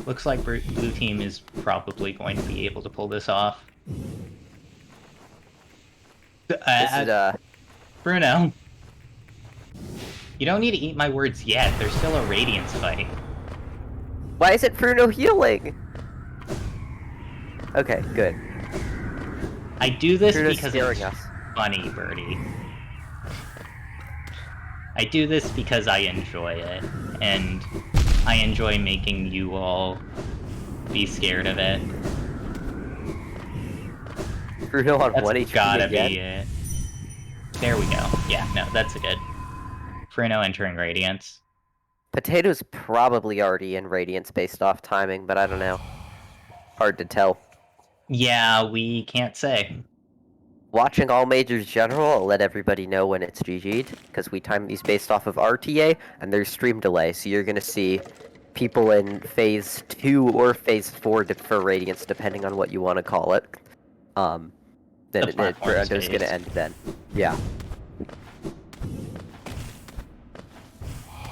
Looks like Blue Team is probably going to be able to pull this off. This is, Bruno. You don't need to eat my words yet, there's still a Radiance fight. Why isn't Fruno healing? Okay, good. I do this Fruno's because scaring it's us. funny, Birdie. I do this because I enjoy it, and I enjoy making you all be scared of it. Fruno on That's 1 HP gotta again? be it. There we go. Yeah, no, that's good. Fruno entering Radiance. Potato's probably already in Radiance based off timing, but I don't know. Hard to tell. Yeah, we can't say. Watching all majors general, I'll let everybody know when it's GG'd, because we time these based off of RTA, and there's stream delay, so you're gonna see people in phase 2 or phase 4 for Radiance, depending on what you want to call it. Then Bruno's gonna end then. Yeah.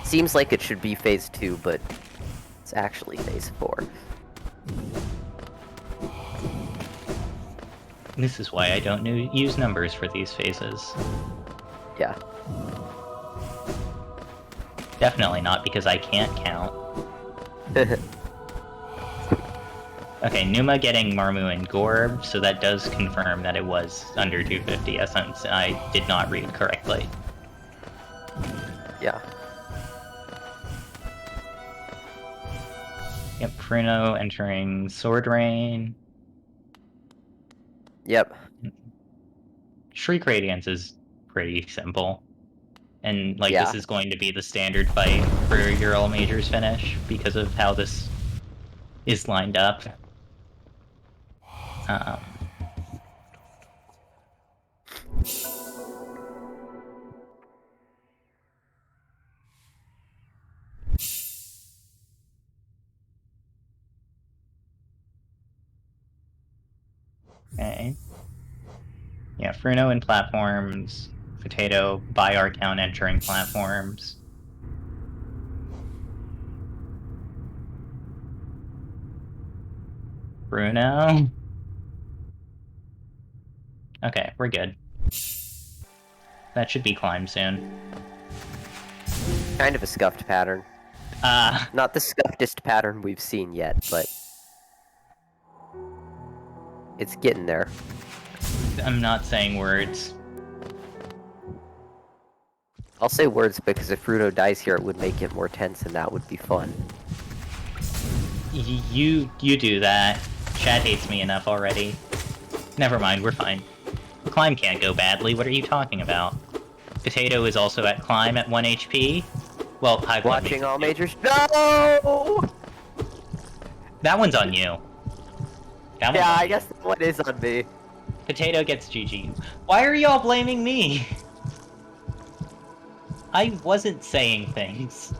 Seems like it should be phase 2, but it's actually phase 4. This is why I don't use numbers for these phases. Yeah. Definitely not because I can't count. Okay, Pneuma getting Marmu and Gorb, so that does confirm that it was under 250 essence, and I did not read correctly. Yeah. Yep, Fruno entering Sword Rain. Yep. Shriek Radiance is pretty simple. And, like, Yeah. this is going to be the standard fight for your All Majors finish, because of how this is lined up. Okay. Yeah, Fruno in platforms, Potato by our count entering platforms. Bruno? Okay, we're good. That should be climb soon. Kind of a scuffed pattern. Not the scuffedest pattern we've seen yet, but it's getting there. I'm not saying words. I'll say words because if Fruno dies here, it would make it more tense, and that would be fun. You do that. Chad hates me enough already. Never mind, we're fine. Climb can't go badly, what are you talking about? Potato is also at climb at 1 HP. Well, high blood. Watching All Majors. No! That one's on you. Yeah, I guess that one is on me. Potato gets GG. Why are y'all blaming me? I wasn't saying things.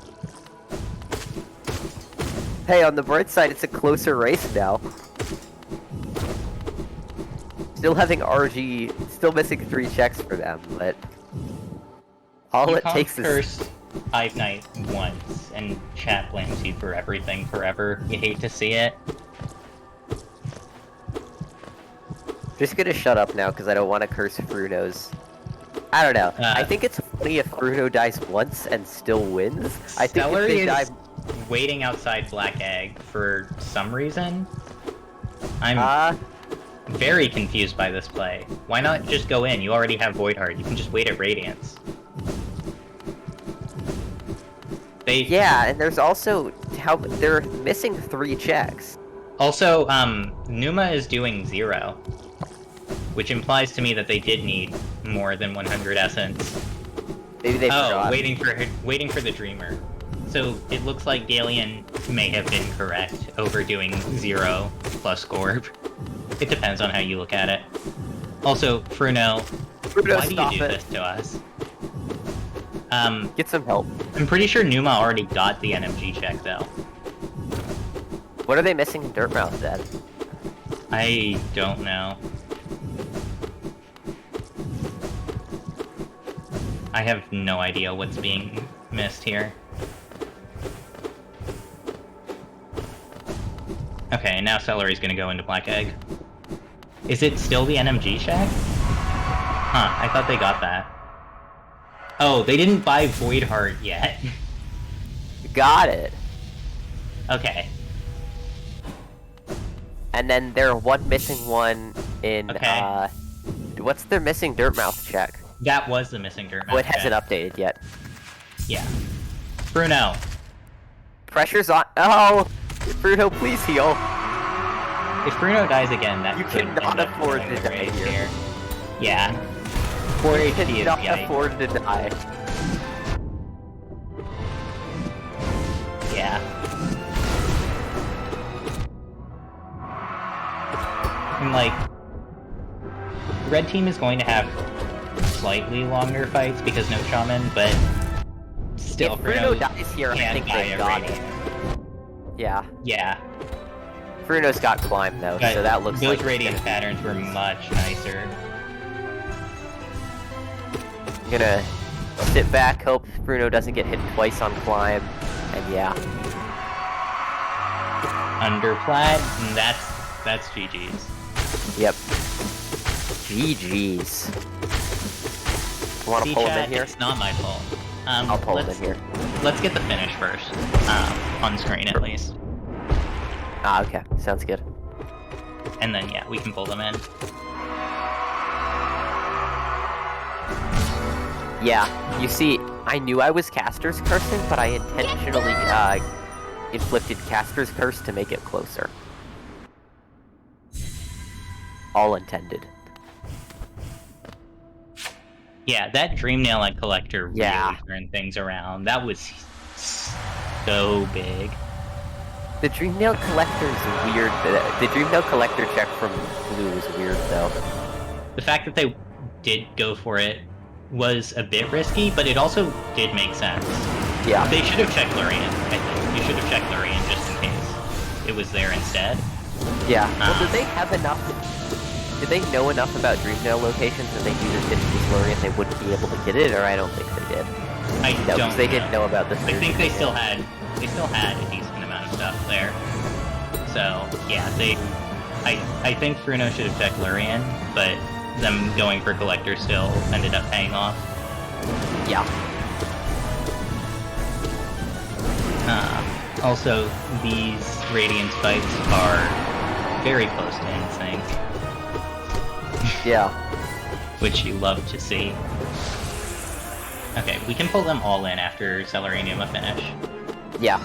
Hey, on the bright side, it's a closer race now. Still having RG, still missing 3 checks for them, but all it takes is... curse Hive Knight once, and chat blames you for everything forever. You hate to see it. Just gonna shut up now, because I don't want to curse Fruno's. I don't know. I think it's funny if Fruno dies once and still wins. I think Celery if they die... is waiting outside Black Egg for some reason. I'm very confused by this play. Why not just go in? You already have Void Heart. You can just wait at Radiance. Yeah, and there's also how they're missing 3 checks. Also, Pneuma is doing 0, which implies to me that they did need more than 100 essence. Maybe they forgot. waiting for the Dreamer. So it looks like Galeon may have been correct, overdoing 0 plus Gorb. It depends on how you look at it. Also, Fruno, why do you do this to us? Get some help. I'm pretty sure Pneuma already got the NMG check, though. What are they missing in Dirtmouth, then? I don't know. I have no idea what's being missed here. Okay, now Celery's gonna go into Black Egg. Is it still the NMG check? Huh, I thought they got that. Oh, they didn't buy Void Heart yet. Got it. Okay. And then they're missing one in, Okay. What's their missing Dirtmouth check? That was the missing Dirtmouth check. Oh, it hasn't updated yet. Yeah. Fruno. Pressure's on. Oh! Fruno, please heal. If Fruno dies again, that You could cannot end up afford going to the die race here. Yeah. 4 You HP is cannot yikes. afford to die. Yeah. And like, red team is going to have slightly longer fights because no shaman, but still, If Fruno dies here, I can't think buy they a got it. Radiant. Yeah. Yeah. Fruno's got climb though, But so that looks those like radiant patterns were much nicer. I'm gonna sit back, hope Fruno doesn't get hit twice on climb, and yeah. Underplat, and that's GG's. Yep. GG's. Want to See, pull chat, him in here? it's not my fault. I'll pull him in here. Let's get the finish first, on screen at least, Ah, okay. Sounds good. and then yeah, we can pull them in. Yeah, you see, I knew I was Caster's cursing, but I intentionally inflicted Caster's curse to make it closer. All intended. Yeah, that Dream Nail and Collector really Yeah. turned things around. That was so big. The Dream Nail Collector is weird. The Dream Nail Collector check from Blue is weird, though. The fact that they did go for it was a bit risky, but it also did make sense. Yeah. They should have checked Lurian, I think. You should have checked Lurian just in case it was there instead. Yeah. Well, did they have enough? Did they know enough about Dream Nail locations that they knew that if it was Lurian they wouldn't be able to get it, or I don't think they did. I No, don't because they didn't know about this. I think they still had a decent amount of stuff there. So yeah, I think Fruno should have checked Lurian, but them going for Collector still ended up paying off. Yeah. Also, these Radiance fights are very close to insync, Yeah. which you love to see. Okay, we can pull them all in after Celery and Pneuma finish. Yeah.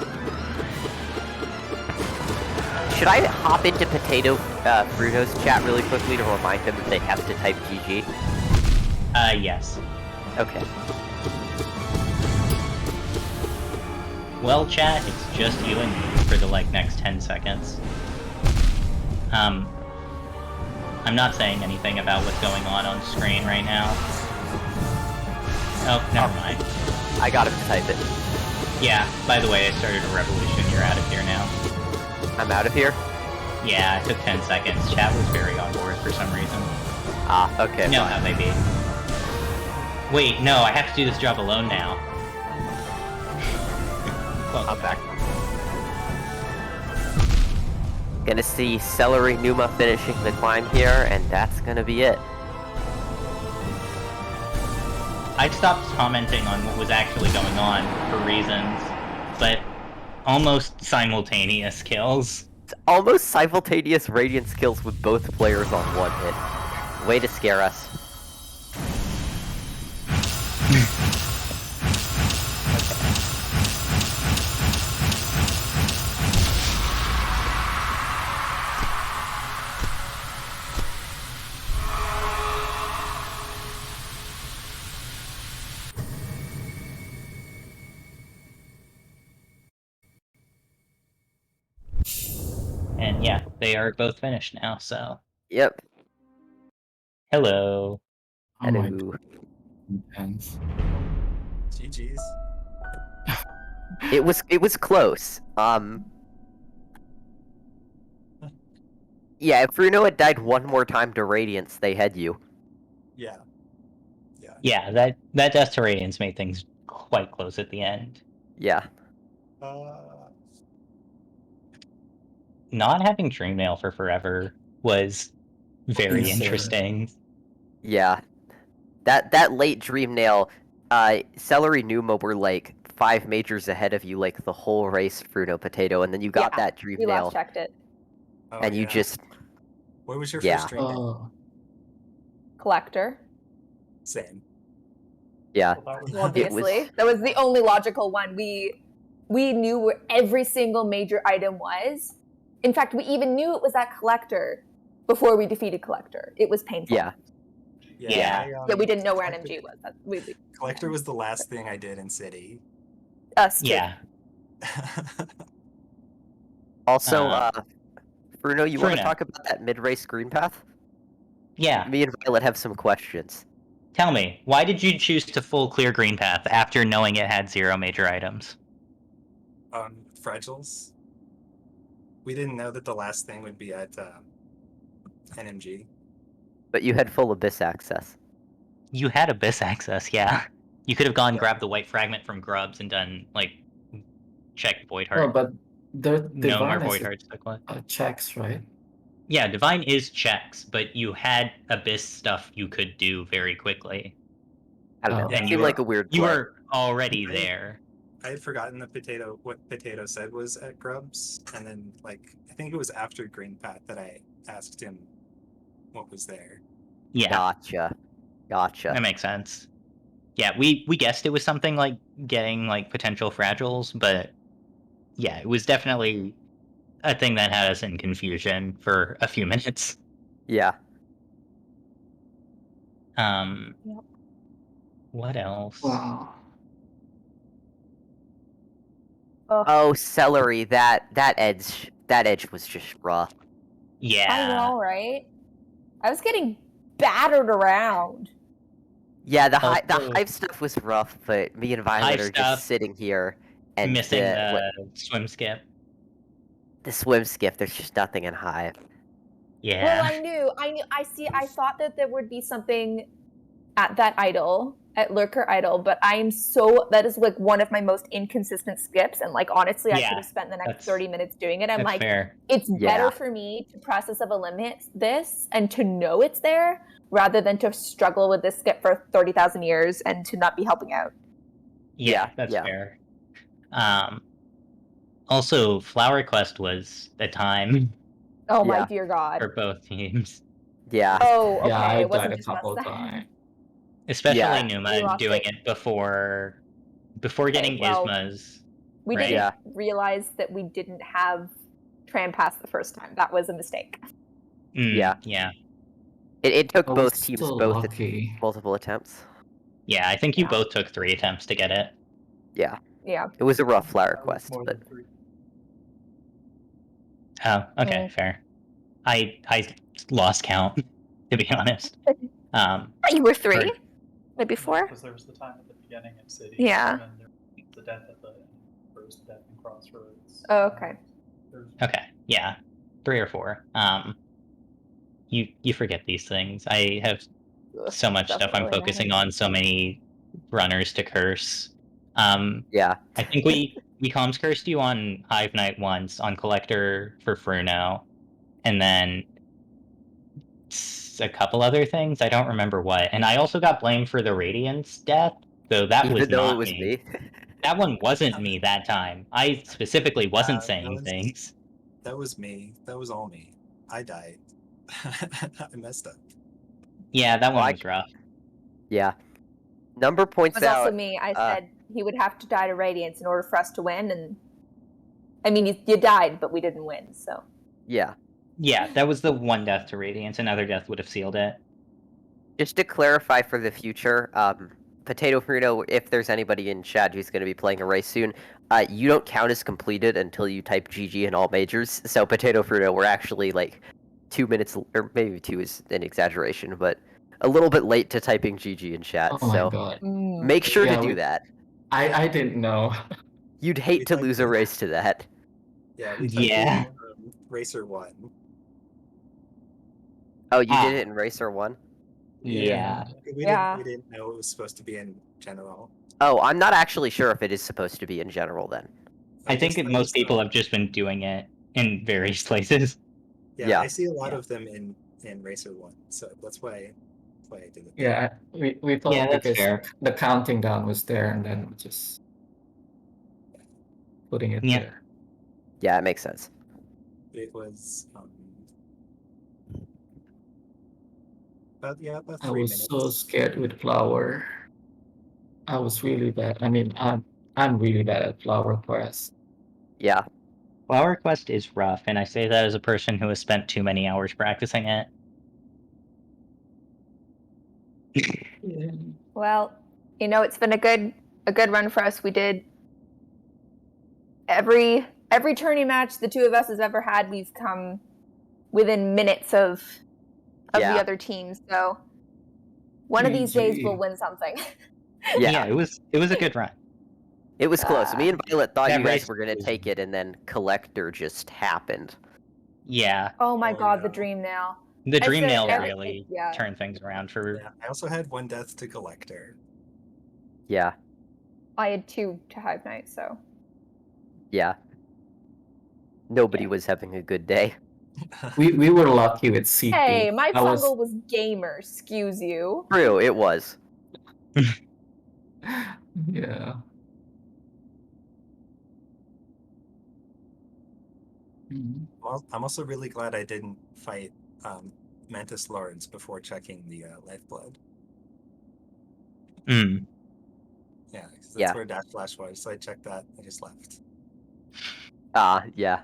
Should I hop into Potato Fruno's chat really quickly to remind him that they have to type GG? Yes. Okay. Well, chat, it's just you and me for the, next 10 seconds. I'm not saying anything about what's going on screen right now. Oh, never mind. I got him to type it. Yeah, by the way, I started a revolution. You're out of here now. I'm out of here? Yeah, it took 10 seconds. Chat was very on board for some reason. Ah, okay. You know fine. how they be. Wait, no, I have to do this job alone now. Well, I'm back. Gonna see Celery Pneuma finishing the climb here, and that's gonna be it. I stopped commenting on what was actually going on for reasons, but almost simultaneous kills. It's almost simultaneous Radiant skills with both players on one hit. Way to scare us. And yeah, they are both finished now, so... Yep. Hello. Oh my Hello. intense. GG's. It was close. Yeah, if Fruno had died one more time to Radiance, they had you. Yeah. Yeah, that death to Radiance made things quite close at the end. Yeah. Not having Dream Nail for forever was very Insane. interesting. Yeah. That late Dream Nail, Celery Pneuma were like 5 majors ahead of you like the whole race, Fruno Potato, and then you got that Dream We Nail, last checked it. Oh, and you yeah. just... What was your yeah. first dream? Oh, Collector, Same. Yeah. obviously. That was the only logical one. We knew where every single major item was. In fact, we even knew it was that Collector before we defeated Collector. It was painful. Yeah. Yeah. Yeah, we didn't know where Collector- NMG was. We Collector was the last thing I did in City. us too. Yeah. Also, Fruno, you want to Fruno. talk about that mid-race green path? Yeah. Me and Violet have some questions. Tell me, why did you choose to full clear green path after knowing it had 0 major items? Fragiles. We didn't know that the last thing would be at NMG. But you had full abyss access. You had abyss access, yeah. You could have gone Yeah. grabbed the white fragment from Grubs and done like check Void Oh, Heart. but the No more divine Void is Heart stuck left. checks, right? Yeah, Divine is checks, but you had abyss stuff you could do very quickly. I don't know. Oh. It And seemed like a weird You play. were already Right. there. I had forgotten what Potato said was at Grubs, and then like I think it was after Green Pat that I asked him what was there. Yeah, Gotcha. that makes sense. Yeah, we guessed it was something like getting like potential fragiles, but yeah, it was definitely a thing that had us in confusion for a few minutes. Yeah. Yep. What else? Wow. Oh, Celery. That edge was just rough. Yeah. I know, right? I was getting battered around. Yeah, the Also- hive stuff was rough, but me and Violet Hive are stuff, just sitting here and missing the swim skip. the swim skip. There's just nothing in hive. Yeah. Well, I knew. I thought that there would be something at that idol, at Lurker Idol, but that is like one of my most inconsistent skips. And like, honestly, I Yeah, could have spent the next that's- 30 minutes doing it. I'm That's like, fair. it's Yeah. better for me to process of eliminate this and to know it's there rather than to struggle with this skip for 30,000 years and to not be helping out. Yeah, that's fair. Also, Flower Quest was a time Oh my Yeah. dear God. for both teams. Yeah. Oh, okay. Yeah, I it wasn't died a just us couple then. times. Especially Yeah. We Pneuma lost doing it. it before getting well, Ismas. We Right. didn't Yeah. realize that we didn't have Tram Pass the first time. That was a mistake. Yeah. Yeah. It took I both was teams so both lucky. multiple attempts. Yeah, I think you Yeah. both took 3 attempts to get it. Yeah. Yeah. It was a rough flower I was quest, more but than 3. Oh, okay, fair. I lost count, to be honest. You were 3? Right. Maybe 4? Because there was the time at the beginning at City. Yeah. And then there was the death at the first death in Crossroads. Oh, okay. There's- Okay, yeah, 3 or 4. You forget these things. I have so much stuff I'm Definitely focusing not. on, so many runners to curse. yeah. I think we comms cursed you on Hive Night once, on Collector for Fruno, and then a couple other things. I don't remember what. And I also got blamed for the Radiance death, though that was Even though not it was me. That one wasn't me that time. I specifically wasn't that saying was- things. That was me. That was all me. I died. I messed up. Yeah, that one Well, was rough. Yeah. Number It points was out. also me. I said he would have to die to Radiance in order for us to win. And I mean, you died, but we didn't win. So Yeah. Yeah, that was the one death to Radiance. Another death would have sealed it. Just to clarify for the future, Potato Fruno, if there's anybody in chat who's going to be playing a race soon, you don't count as completed until you type GG in all majors. So Potato Fruno, we're actually like 2 minutes, or maybe 2 is an exaggeration, but a little bit late to typing GG in chat. Oh my so god. make sure Yeah, to do we- that. I didn't know. You'd hate We to typed lose a it. race to that. Yeah, we Yeah. typed Racer 1. Oh, you Ah. did it in Racer 1? Yeah. Yeah. We didn't know it was supposed to be in general. Oh, I'm not actually sure if it is supposed to be in general then. I think that most people have just been doing it in various places. Yeah. I see a lot Yeah. of them in Racer 1, so that's why I did it. Yeah, we thought Yeah, that's because fair. the counting down was there and then just putting it Yeah. there. Yeah, it makes sense. It was about I 3 was minutes. so scared with flower. I was really bad. I mean, I'm really bad at flower quest. Yeah. Flower Quest is rough, and I say that as a person who has spent too many hours practicing it. Yeah. well, it's been a good run for us. We did every tourney match the two of us has ever had. We've come within minutes of Yeah. the other team. So one of these days GG. we'll win something. Yeah. It was a good run. It was close. Me and Violet thought that you guys race were gonna was- take it, and then Collector just happened. Yeah, Oh my Oh, god, the no. dream nail. the I dream said- nail I- really yeah. turned things around for. Yeah, I also had 1 death to Collector. Yeah, I had 2 to Hive Knight, so. yeah. Nobody Yeah. was having a good day. We were lucky with CP. Hey, my I was- fungal was gamer, excuse you. True, it was. Yeah. Mhm. I'm also really glad I didn't fight Mantis Lords before checking the lifeblood. Mm. Yeah, 'cause that's Yeah. where Dash Flash was, so I checked that. I just left. Yeah.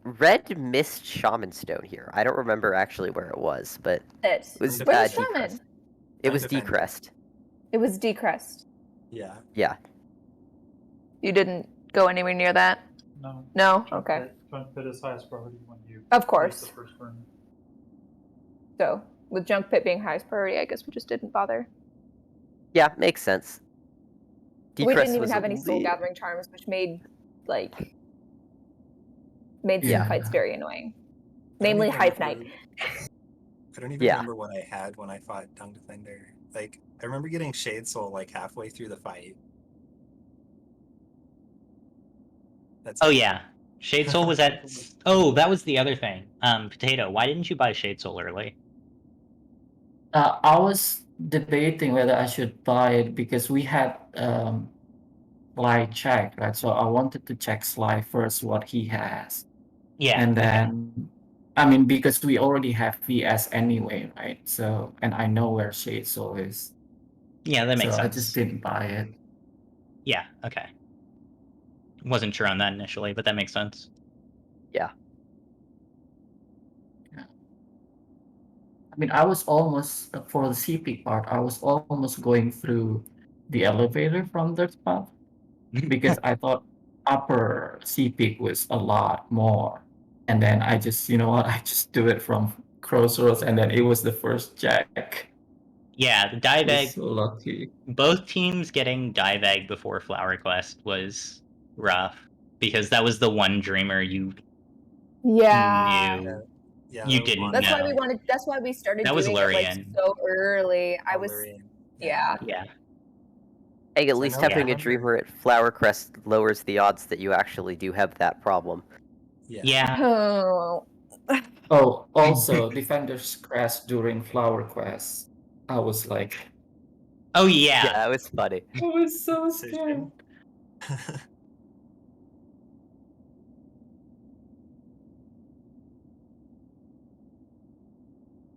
Red missed Shaman Stone here. I don't remember actually where it was, but It was, Where's the Decrest. shaman? It was Undefended. Decrest. It was Decrest. Yeah. Yeah. You didn't go anywhere near that? No. No? Junk Okay. pit- Junk pit is highest priority when you Of use course. the first burn. So, with Junk Pit being highest priority, I guess we just didn't bother. Yeah, makes sense. We Decrest didn't even was have any soul elite. gathering charms, which made some Yeah. fights very annoying. I don't Namely even Hive remember- Knight. I don't even Yeah. remember what I had when I fought Dung Defender. Like, I remember getting Shade Soul like halfway through the fight. That's Oh yeah, Shade Soul was at. Oh, that was the other thing. Potato, why didn't you buy Shade Soul early? I was debating whether I should buy it because we had Sly check, right? So I wanted to check Sly first what he has. Yeah, And okay. then I mean because we already have VS anyway, right? So and I know where Shade Soul is. Yeah, that makes so I sense. just didn't buy it. Yeah, okay. Wasn't sure on that initially, but that makes sense. I mean I was almost for the CP part, I was almost going through the elevator from that spot because I thought upper CP was a lot more. And then I just, you know what, I just do it from Crossroads and then it was the first check. Yeah, the dive I egg. was so lucky. Both teams getting dive egg before Flower Quest was rough because that was the one dreamer you Yeah. knew. Yeah, You that was didn't one. That's why No. we wanted. That's why we started That was doing it like Lurian. so early. I was. Valerian. Yeah. Yeah. Hey, at So I least know- having yeah. a dreamer at Flower Crest lowers the odds that you actually do have that problem. Yeah. Yeah. Oh. Oh, also Defender's Crash during Flower Quest. I was like, Oh yeah. that was funny. I was so scared. Decision.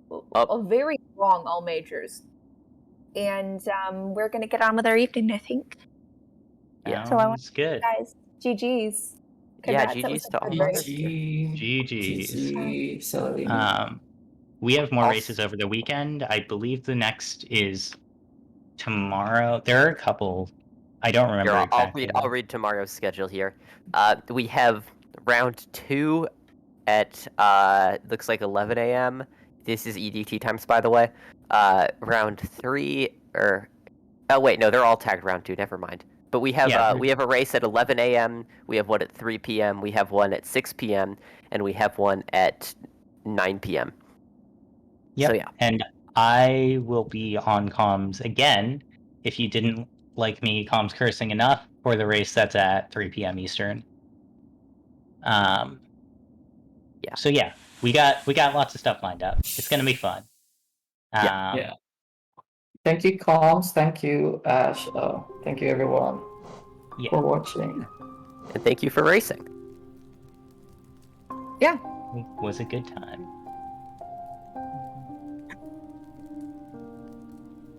Well, very long all majors, and we're gonna get on with our evening, I think. Yeah. So I want Sounds good. guys, GG's. Yeah, Congrats, that was GG's to a all good of race. us. GG's. GG, Celery. We have more I'll- races over the weekend. I believe the next is tomorrow. There are a couple. I don't remember Here, exactly. I'll read tomorrow's schedule here. We have round 2 at looks like 11 a.m. This is EDT times, by the way. Round 3 or oh wait, no, they're all tagged round 2. Never mind. But we have Yeah. we have a race at 11 a.m. We have one at 3 p.m. We have one at 6 p.m. and we have one at 9 p.m. Yep. So yeah. And I will be on comms again if you didn't like me comms cursing enough for the race that's at 3 p.m. Eastern. Yeah. So yeah, we got lots of stuff lined up. It's gonna be fun. Yeah. Thank you, Coms. Thank you, Ash. Thank you, everyone, Yeah. for watching. And thank you for racing. Yeah. It was a good time.